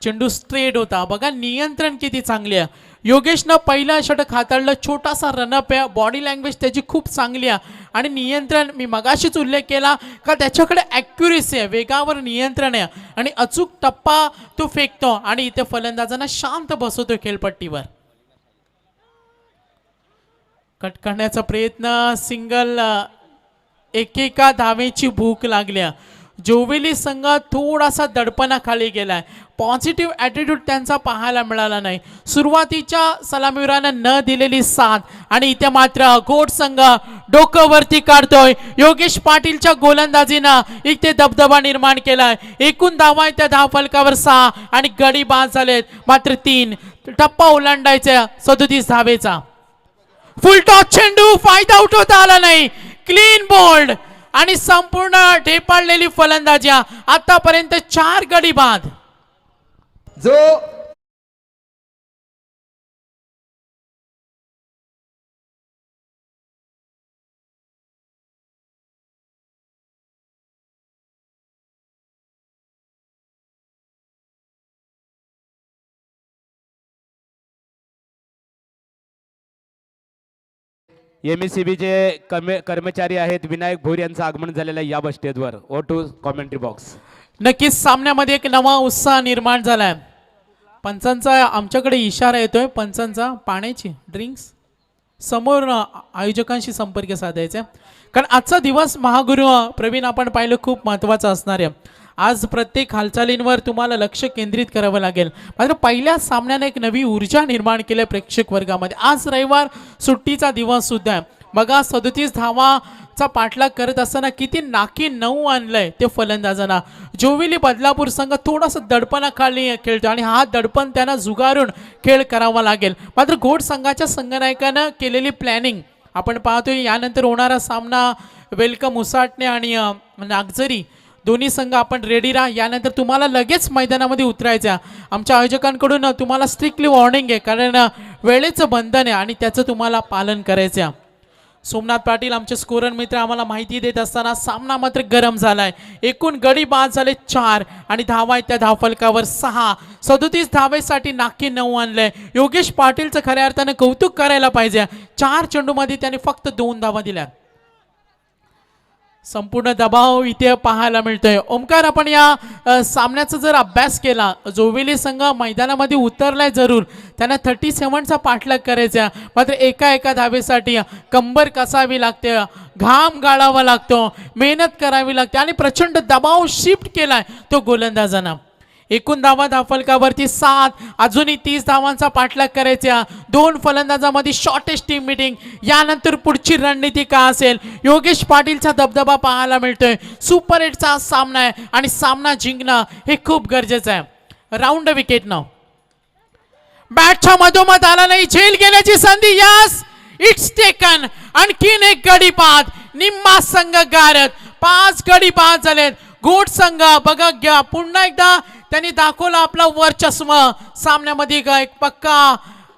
चेंडू स्ट्रेट होता. बघा नियंत्रण किती चांगली आहे. योगेशनं पहिला षटक हाताळलं, छोटासा रनअप आहे, बॉडी लँग्वेज त्याची खूप चांगली आहे आणि नियंत्रण मी मगाशीच उल्लेख केला का त्याच्याकडे ॲक्युरेसी आहे, वेगावर नियंत्रण आहे आणि अचूक टप्पा तो फेकतो आणि इथे फलंदाजांना शांत बसवतो खेळपट्टीवर. कट करण्याचा प्रयत्न, सिंगल, एकेका धावेची भूक लागल्या. जोवेली संघ थोडासा दडपणाखाली गेलाय. पॉझिटिव्ह ॲटिट्यूड त्यांचा पाहायला मिळाला नाही. सुरुवातीच्या सलामीवीरानं न दिलेली साथ आणि इथे मात्र घोट संघ डोकं वरती काढतोय. योगेश पाटीलच्या गोलंदाजीनं इथे दबदबा निर्माण केलाय. एकूण धावा आहेत त्या धावफलकावर 6 आणि गडी बाद झालेत मात्र 3. टप्पा ओलांडायचा 37 धावेचा. फुल टॉस चेंडू, फायदा उठवता आला नाही. क्लीन बोल्ड आणि संपूर्ण ढेपाळलेली फलंदाजी. आतापर्यंत 4 गडी बाद. जो MSCBचे कर्मचारी आहेत विनायक भोर यांचं आगमन झालेलं आहे या बस स्टेजवर. Over to commentary box. नक्कीच सामन्यामध्ये एक नवा उत्साह निर्माण झालाय. पंचांचा आमच्याकडे इशारा येतोय, पंचांचा पाण्याची ड्रिंक्स समोर आयोजकांशी संपर्क साधायचा कारण आजचा दिवस महागुरु प्रवीण आपण पाहिलं खूप महत्त्वाचा असणार आहे. आज प्रत्येक हालचालींवर तुम्हाला लक्ष केंद्रित करावं लागेल. मात्र पहिल्या सामन्याने एक नवी ऊर्जा निर्माण केली प्रेक्षक वर्गामध्ये. आज रविवार सुट्टीचा दिवस सुद्धा आहे. बघा 37 धावाचा पाठलाग करत असताना किती नाकी 9 आणलंय ते फलंदाजांना. जोविली बदलापूर संघ थोडासा दडपणाखाली खेळतो आणि हा दडपण त्यांना झुगारून खेळ करावा लागेल. मात्र घोड संघाच्या संघनायकानं केलेली प्लॅनिंग आपण पाहतोय. यानंतर होणारा सामना वेलकम उसाटणे आणि नागझरी दोन्ही संघ आपण रेडी राहा. यानंतर तुम्हाला लगेच मैदानामध्ये उतरायचं आहे. आमच्या आयोजकांकडून तुम्हाला स्ट्रिक्टली वॉर्निंग आहे, कारण वेळेचं बंधन आहे आणि त्याचं तुम्हाला पालन करायचं आहे. सोमनाथ पाटील आमचे स्कोरर मित्र आम्हाला माहिती देत असताना सामना मात्र गरम झालाय. एकूण गडी बाद झाले 4 आणि धावा आहेत त्या धावफलकावर 6. 37 धावेसाठी नाकी 9 आणलंय. योगेश पाटीलचं खऱ्या अर्थानं कौतुक करायला पाहिजे. 4 चेंडूमध्ये त्याने फक्त 2 धावा दिल्या. संपूर्ण दबाव इथे पाहायला मिळतोय. ओमकार, आपण या सामन्याचा जर अभ्यास केला, जोवेली संघ मैदानामध्ये उतरलाय जरूर, त्यांना 37चा पाठलाग करायचा. मात्र एका धावेसाठी कंबर कसावी लागते, घाम गाळावा लागतो, मेहनत करावी लागते आणि प्रचंड दबाव शिफ्ट केलाय तो गोलंदाजांना. एकूण धावा धावफलकावरती 7. अजूनही 30 धावांचा पाठलाग करायचा. 2 फलंदाजामध्ये शॉर्टेस्ट टीम मीटिंग. यानंतर पुढची रणनीती का असेल? योगेश पाटीलचा दबदबा पाहायला मिळतोय. सुपर 8चा सामना आहे आणि सामना जिंकणं हे खूप गरजेचं आहे. राऊंड विकेटनं बॅटच्या मधोमध आला नाही, झेल गेल्याची संधी. Yes, it's taken. आणखीन एक गडी बाद. निम्मा संघ गारद. 5 गडी बाद झालेत. घोड संघ बघा घ्या, पुन्हा एकदा त्यांनी दाखवला आपला वर्चस्व. सामन्यामध्ये एक पक्का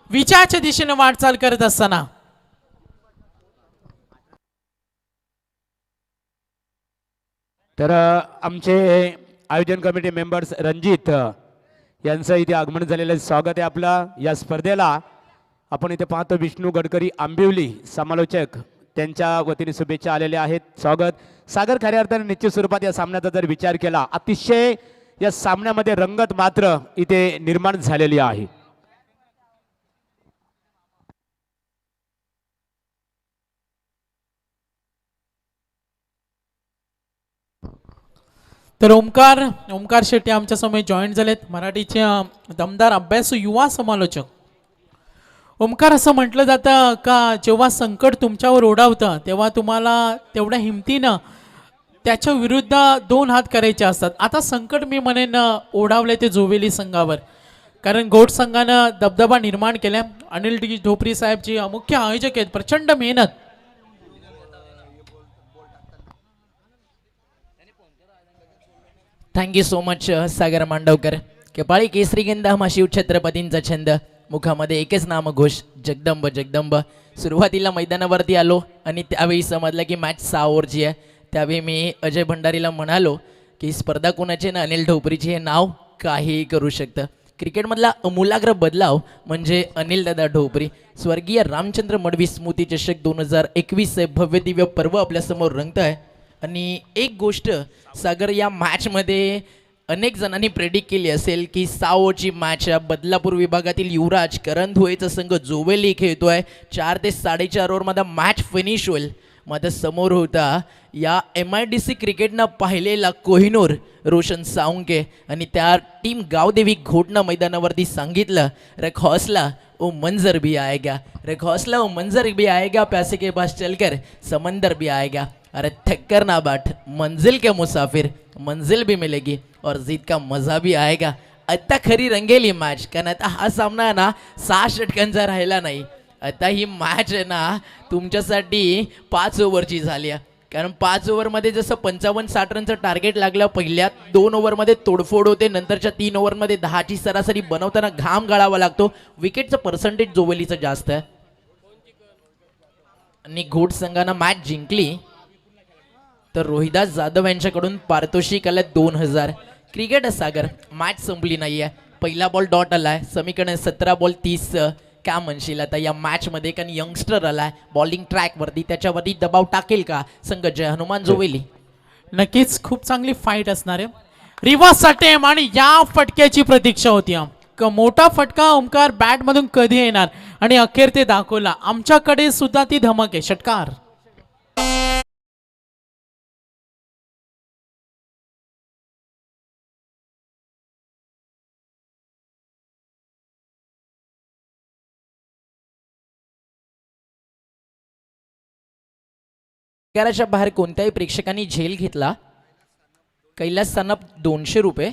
विजयाच्या दिशेने वाटचाल करत असताना तर आमचे आयोजन कमिटी मेंबर्स रणजित यांचं इथे आगमन झालेलं स्वागत आहे आपलं या स्पर्धेला. आपण इथे पाहतो विष्णू गडकरी आंबिवली समालोचक, त्यांच्या वतीने शुभेच्छा आलेल्या आहेत. स्वागत. सागर, खऱ्या अर्थाने निश्चित स्वरूपात या सामन्याचा जर विचार केला, अतिशय या सामन्यामध्ये रंगत मात्र इथे निर्माण झालेली आहे. तर ओमकार शेट्टी आमच्या समोर जॉईन झालेत, मराठीचे दमदार अभ्यासू युवा समालोचक. ओमकार, असं म्हटलं जातं का जेव्हा संकट तुमच्यावर ओढावतं तेव्हा तुम्हाला तेवढ्या हिमतीनं त्याच्या विरुद्ध 2 हात करायचे असतात. आता संकट मी म्हणेन ओढावले ते जोवेली संघावर, कारण घोड संघानं दबदबा निर्माण केला. अनिल डी ढोपरी साहेब जे मुख्य आयोजक आहेत, प्रचंड मेहनत. थँक्यू सो मच सागर मांडवकर. केपाळी केसरी गेंदा हा शिव छत्रपतींचा छंद, मुखामध्ये एकच नामघोष, जगदंब जगदंब. सुरुवातीला मैदानावरती आलो आणि त्यावेळी समजलं की मॅच 6 ओव्हरची आहे. त्यावेळी मी अजय भंडारीला म्हणालो की स्पर्धा कोणाची ना, अनिल ढोपरीची, हे नाव काहीही करू शकतं. क्रिकेटमधला अमूलाग्र बदलाव म्हणजे अनिल दादा ढोपरी. स्वर्गीय रामचंद्र मडवी स्मृती चषक 2021 हे भव्य दिव्य पर्व आपल्यासमोर रंगतं आहे. आणि एक गोष्ट सागर, या मॅचमध्ये अनेक जणांनी प्रेडिक्ट केली असेल की 6 ओव्हरची मॅच. बदलापूर विभागातील युवराज करण धुळेचा संघ जोवेली खेळतोय. 4 ते 4.5 ओव्हरमध्ये मॅच फिनिश होईल. मात्र समोर होता या MIDC क्रिकेटनं पाहिलेला कोहिनूर रोशन साळुंखे आणि त्या टीम गावदेवी घोटनं मैदानावरती सांगितलं, रख हौसला ओ मंजर भी आएगा, रख हौसला ओ मंजर भी आएगा, पैसे के पास चलकर समंदर भी आएगा. अरे थक्कर ना बाट, मंजिल के मुसाफिर, मंजिल भी मिलेगी और जीत का मजा भी आएगा. आता खरी रंगेली मॅच, कारण आता हा सामना ना 6 षटकांचा राहिला नाही. आता ही मॅच आहे ना तुमच्यासाठी 5 ओव्हरची झाली आहे. कारण 5 ओव्हरमध्ये जसं 55-60 रनचं टार्गेट लागलं, पहिल्या 2 ओव्हरमध्ये तोडफोड होते, नंतरच्या 3 ओव्हरमध्ये 10ची सरासरी बनवताना घाम गाळावा लागतो. विकेटचं पर्सेंटेज जोवेलीचं जास्त आहे आणि घोट संघानं मॅच जिंकली. तर रोहिदास जाधव यांच्याकडून पारितोषिक आलं 2000. क्रिकेट सागर, मॅच संपली नाही आहे. पहिला बॉल डॉट आलाय, समीकरण 17 बॉल 30. काय म्हणशील आता या मॅचमध्ये, कारण यंगस्टर आलाय बॉलिंग ट्रॅकवरती, त्याच्यावरती दबाव टाकेल का संघ जय हनुमान जोवेली? नक्कीच खूप चांगली फाईट असणार आहे. रिव्हर्स अटेम्प्ट आणि या फटक्याची प्रतीक्षा होती. मोठा फटका ओमकार बॅटमधून कधी येणार आणि अखेर ते दाखवला. आमच्याकडे सुद्धा ती धमक आहे. षटकार. कराच्या बाहेर कोणत्याही प्रेक्षकांनी झेल घेतला कैलास सनप 200 रुपये,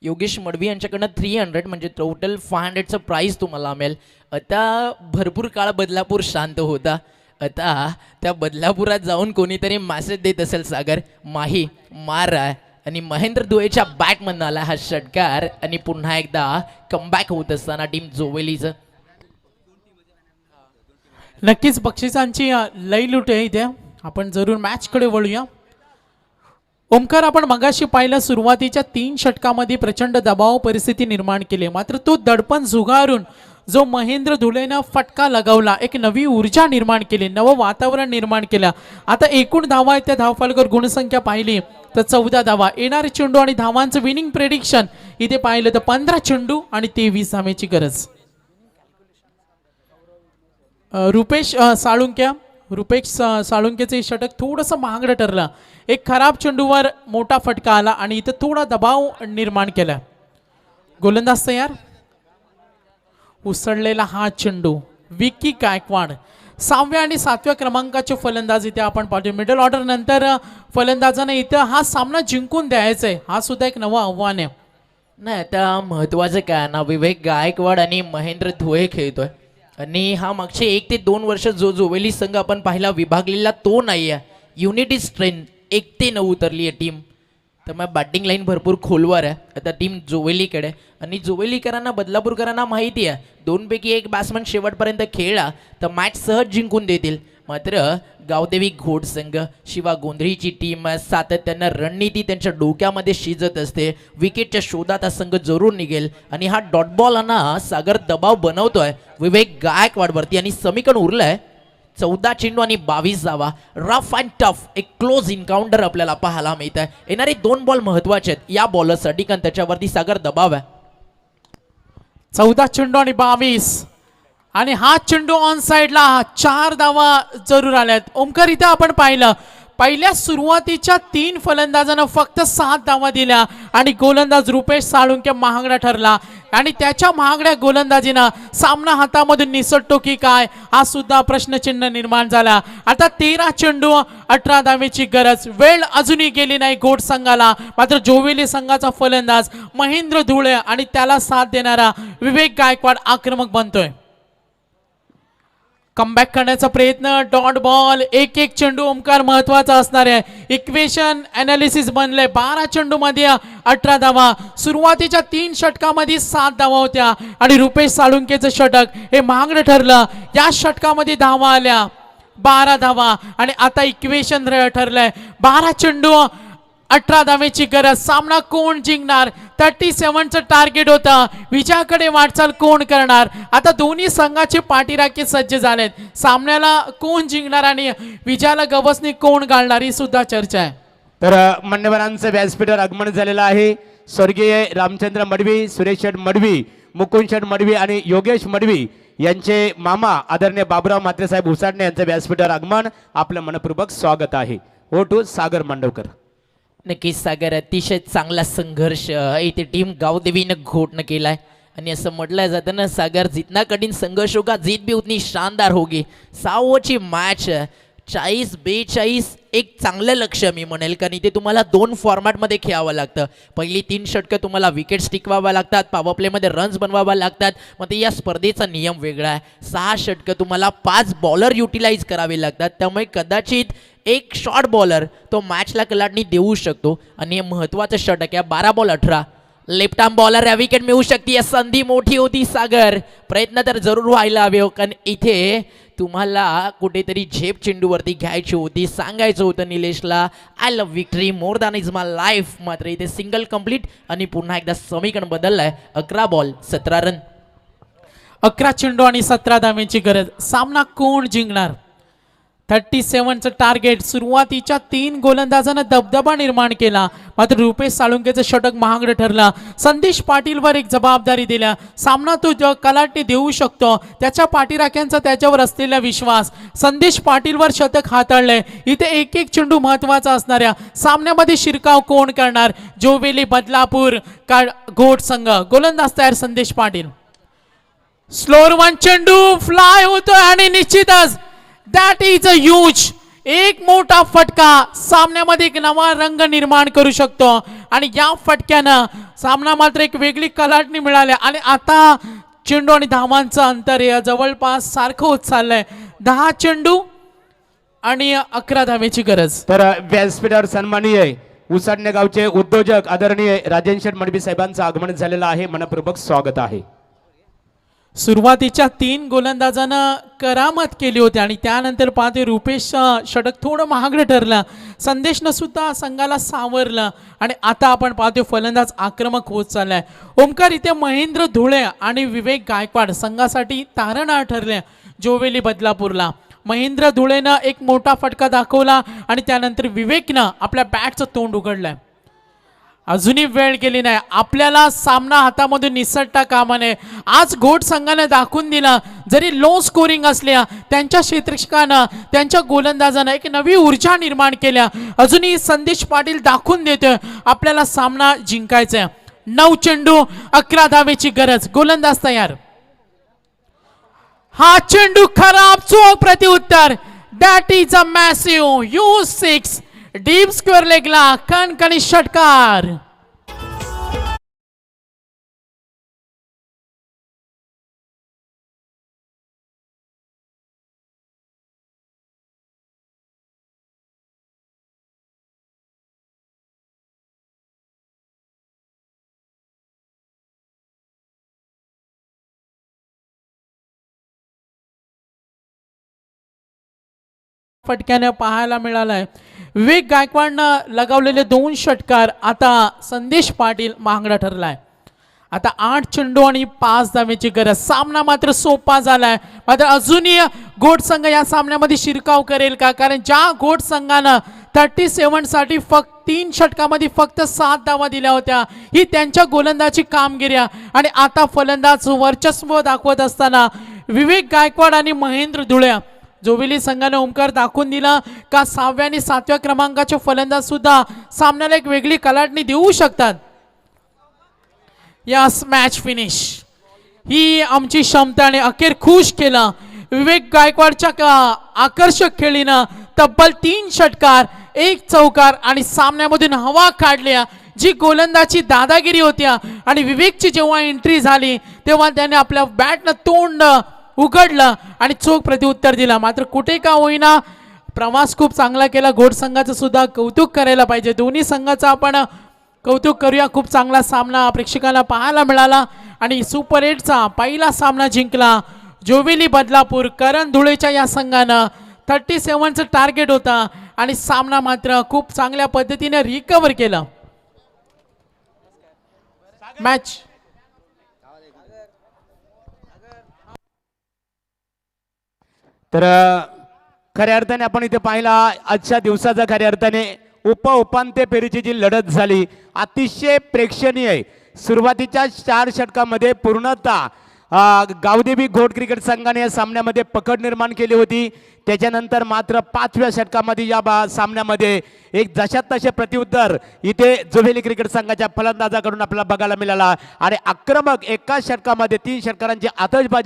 योगेश मडवी यांच्याकडनं 300 म्हणजे टोटल 500चं प्राईज तुम्हाला मिळेल. आता भरपूर काळ बदलापूर शांत होता, आता त्या बदलापुरात जाऊन कोणीतरी मॅसेज देत असेल सागर माही मार आणि महेंद्र दुएच्या बॅटमधनं आला हा षटकार आणि पुन्हा एकदा कमबॅक होत असताना टीम जोवेलीचं. नक्कीच बक्षिसांची लई लूट आहे इथे. आपण जरूर मॅचकडे वळूया. ओमकार, आपण मगाशी पाहिलं सुरुवातीच्या 3 षटकामध्ये प्रचंड दबाव परिस्थिती निर्माण केली, मात्र तो दडपण झुगारून जो महेंद्र धुलेनं फटका लगावला, एक नवी ऊर्जा निर्माण केली, नवं वातावरण निर्माण केलं. आता एकूण धावा आहेत त्या धावफलकावर गुणसंख्या पाहिली तर 14 धावा, येणारे चेंडू आणि धावांचं विनिंग प्रेडिक्शन इथे पाहिलं तर 15 चेंडू आणि 23 धावेची गरज. रुपेश साळुंकेचे षटक थोडंसं महागडं ठरलं. एक खराब चेंडूवर मोठा फटका आला आणि इथं थोडा दबाव निर्माण केला. गोलंदाज तयार. उसळलेला हा चेंडू विकी गायकवाड 6व्या आणि 7व्या क्रमांकाचे फलंदाज इथे आपण पाहतो. मिडल ऑर्डर नंतर फलंदाजांना इथं हा सामना जिंकून द्यायचा आहे, हा सुद्धा एक नवं आव्हान आहे. नाही आता महत्वाचं काय ना, विवेक गायकवाड आणि महेंद्र धुळे खेळतोय आणि हा मागचे 1 ते 2 वर्ष जो जोवेली संघ आपण पाहिला विभागलेला तो नाही आहे. युनिटी स्ट्रेंथ 1 ते 9 उतरली आहे टीम. तर मग बॅटिंग लाईन भरपूर खोलवर आहे आता टीम जोवेलीकडे आणि जोवेलीकरांना बदलापूरकरांना माहिती आहे 2 पैकी 1 बॅट्समन शेवटपर्यंत खेळला तर मॅच सहज जिंकून देतील. मात्र गावदेवी घोडसंघ शिवा गोंधळीची टीम सातत्यानं रणनीती त्यांच्या डोक्यामध्ये शिजत असते. विकेटच्या शोधात हा संघ जरूर निघेल आणि हा डॉट बॉल ना सागर दबाव बनवतोय विवेक गायकवाडवरती आणि समीकरण उरलंय 14 चेंडू आणि 22 धावा. रफ अँड टफ एक क्लोज इन्काउंटर आपल्याला पाहायला मिळत आहे. येणारे 2 बॉल महत्वाचे आहेत या बॉलरसाठी कारण त्याच्यावरती सागर दबाव आहे. 14 चेंडू आणि 22 आणि हा चेंडू ऑन साइडला 4 धावा जरूर आल्यात. ओमकार, इथं आपण पाहिलं पहिल्या सुरुवातीच्या 3 फलंदाजांना फक्त 7 धावा दिल्या आणि गोलंदाज रुपेश साळुंके महागडा ठरला आणि त्याच्या महागड्या गोलंदाजीनं सामना हातामधून निसटतो की काय हा सुद्धा प्रश्नचिन्ह निर्माण झाला. आता 13 चेंडू 18 धावेची गरज. वेळ अजूनही गेली नाही गोड संघाला. मात्र जोवेली संघाचा फलंदाज महेंद्र धुळे आणि त्याला साथ देणारा विवेक गायकवाड आक्रमक बनतोय. कमबॅक करण्याचा प्रयत्न. डॉट बॉल 1-1 चेंडू. ओमकार, महत्वाचा असणार आहे. इक्वेशन अनालिसिस बनले. 12 चेंडू मध्ये 18 धावा. सुरुवातीच्या 3 षटकामध्ये 7 धावा होत्या आणि रुपेश साळुंकेचं षटक हे महागडं ठरलं. या षटकामध्ये धावा आल्या 12 धावा आणि आता इक्वेशन ठरलंय 12 चेंडू 18 धावेची गरज. सामना कोण जिंकणार? 37चं टार्गेट होतं. विजयाकडे वाटचाल कोण करणार? आता दोन्ही संघाचे पाठीराखे सज्ज झालेत. सामन्याला कोण जिंकणार आणि विजयाला गवसणी कोण घालणार ही सुद्धा चर्चा आहे. तर मान्यवरांचं व्यासपीठावर आगमन झालेलं आहे. स्वर्गीय रामचंद्र मडवी, सुरेश शेठ मडवी, मुकुंद शेठ मडवी आणि योगेश मडवी यांचे मामा आदरणीय बाबुराव म्हात्रे साहेब उसाटणे यांचं व्यासपीठावर आगमन आपलं मनपूर्वक स्वागत आहे. हो टू सागर मांडवकर. नक्कीच सागर, अतिशय चांगला संघर्ष इथे टीम गावदेवीनं घोटनं केलाय आणि असं म्हटलं जातं ना सागर, जितना कठीण संघर्ष होगा जीत भी उतनी शानदार होगी. 6वीची मॅच 40-42 एक चांगलं लक्ष मी म्हणेल कारण इथे तुम्हाला 2 फॉर्मॅटमध्ये खेळावं लागतं. पहिली 3 षटकं तुम्हाला विकेट्स टिकवाव्या लागतात, पॉवर प्लेमध्ये रन्स बनवाव्या लागतात. मग ते या स्पर्धेचा नियम वेगळा आहे. 6 षटकं तुम्हाला 5 बॉलर युटिलाइज करावे लागतात. त्यामुळे कदाचित एक शॉर्ट बॉलर तो मॅचला कलाटणी देऊ शकतो आणि हे महत्त्वाचं षटक आहे. 12 बॉल 18. लेफ्ट आर्म बॉलर या विकेट मिळू शकते. संधी मोठी होती सागर, प्रयत्न तर जरूर व्हायला हवे हो कारण इथे तुम्हाला कुठेतरी झेप चेंडूवरती घ्यायची होती. सांगायचं होतं निलेशला I love victory more than is my life. मात्र इथे सिंगल कंप्लीट आणि पुन्हा एकदा समीकरण बदललंय. 11 बॉल 17 रन. 11 चेंडू आणि 17 धावेची गरज. सामना कोण जिंकणार? 37चं टार्गेट. सुरुवातीच्या 3 गोलंदाजांना दबदबा निर्माण केला मात्र रुपेश साळुंकेचं षटक महागडं ठरलं. संदेश पाटीलवर एक जबाबदारी दिल्या. सामना तो कलाटणी देऊ शकतो. त्याच्या पाठीराख्यांचा त्याच्यावर असलेला विश्वास. संदेश पाटीलवर शतक हाताळलंय. इथे 1-1 चेंडू महत्वाचा असणाऱ्या सामन्यामध्ये शिरकाव कोण करणार? जोवेली बदलापूर का घोट संघ. गोलंदाज तयार संदेश पाटील. स्लोअर 1 चेंडू फ्लाय होतोय आणि निश्चितच that is a huge एक मोठा फटका सामन्यामध्ये एक नवा रंग निर्माण करू शकतो आणि या फटक्यानं सामना मात्र एक वेगळी कलाटणी मिळाली आणि आता चेंडू आणि धावांचं अंतर हे जवळपास सारखं होत चाललंय. 10 चेंडू आणि 11 धावेची गरज. तर व्यासपीठावर सन्माननीय उसाडणे गावचे उद्योजक आदरणीय राजेंद्र शेठ मडवी साहेबांचं आगमन झालेलं आहे. मनपूर्वक स्वागत आहे. सुरुवातीच्या 3 गोलंदाजांना करामत केली होती आणि त्यानंतर पाहते रुपेश षटक थोडं महागडं ठरलं. संदेशनं सुद्धा संघाला सावरलं आणि आता आपण पाहतोय फलंदाज आक्रमक होत चाललाय. ओमकार इथे महेंद्र धुळे आणि विवेक गायकवाड संघासाठी तारणहार ठरले. जोवेली बदलापूरला महेंद्र धुळेनं एक मोठा फटका दाखवला आणि त्यानंतर विवेकनं आपल्या बॅटचं तोंड उघडलंय. अजूनही वेळ गेली नाही. आपल्याला सामना हातामधून निसटता कामा नये. आज घोट संघाने दाखवून दिला जरी लो स्कोरिंग असल्या त्यांच्या क्षेत्ररक्षकानं त्यांच्या गोलंदाजानं एक नवी ऊर्जा निर्माण केल्या. अजूनही संदेश पाटील दाखवून देतोय आपल्याला सामना जिंकायचा. 9 चेंडू 11 धावेची गरज. गोलंदाज तयार. हा चेंडू खराब चोख प्रत्युत्तर. That is a massive huge 6 deep square लेगला कणकणी षटकार. फटक्याने पाहायला मिळालाय. विवेक गायकवाडनं लगावलेले 2 षटकार आता संदेश पाटील महागडा ठरलाय. आता 8 चेंडू आणि 5 धावेची गरज. सामना मात्र सोपा झालाय. मात्र अजूनही गोट संघ या सामन्यामध्ये शिरकाव करेल का? कारण ज्या गोट संघानं 37 साठी फक्त 3 षटकामध्ये फक्त 7 धावा दिल्या होत्या ही त्यांच्या गोलंदाजी कामगिरी आणि आता फलंदाज वर्चस्व दाखवत असताना विवेक गायकवाड आणि महेंद्र धुळे जोवेली संघाने ओमकार दाखवून दिला का 6व्या आणि 7व्या क्रमांकाचे फलंदाज सुद्धा सामन्याला एक वेगळी कलाटणी देऊ शकतात. यस मॅच फिनिश ही आमची क्षमता आणि अखेर खुश केला. विवेक गायकवाडच्या आकर्षक खेळीनं तब्बल 3 षटकार 1 चौकार आणि सामन्यामधून हवा काढल्या. जी गोलंदाजी दादागिरी होत्या आणि विवेकची जेव्हा एंट्री झाली तेव्हा त्याने आपल्या बॅटनं तोंड उघडलं आणि चोख प्रत्युत्तर दिला. मात्र कुठे का होईना प्रवास खूप चांगला केला. घोट संघाचं सुद्धा कौतुक करायला पाहिजे. दोन्ही संघाचं आपण कौतुक करूया. खूप चांगला सामना प्रेक्षकांना पाहायला मिळाला आणि सुपर 8चा पहिला सामना जिंकला जोवेली बदलापूर. करण धुळेच्या या संघानं 37चं टार्गेट होता आणि सामना मात्र खूप चांगल्या पद्धतीने रिकव्हर केला. मॅच तर खऱ्या अर्थाने आपण इथे पाहिला आजच्या दिवसाचा खऱ्या अर्थाने उपांत्य फेरीची जी लढत झाली अतिशय प्रेक्षणीय आहे. सुरुवातीच्या 4 षटकामध्ये पूर्णतः गावदेवी घोट क्रिकेट संघाने या सामन्यामध्ये पकड निर्माण केली होती. त्याच्यानंतर मात्र 5व्या षटकामध्ये या सामन्यामध्ये एक जशात तसे प्रत्युत्तर इथे जोवेली क्रिकेट संघाच्या फलंदाजाकडून आपल्याला बघायला मिळाला आणि आक्रमक एका षटकामध्ये 3 षटकारांची आतषबाजी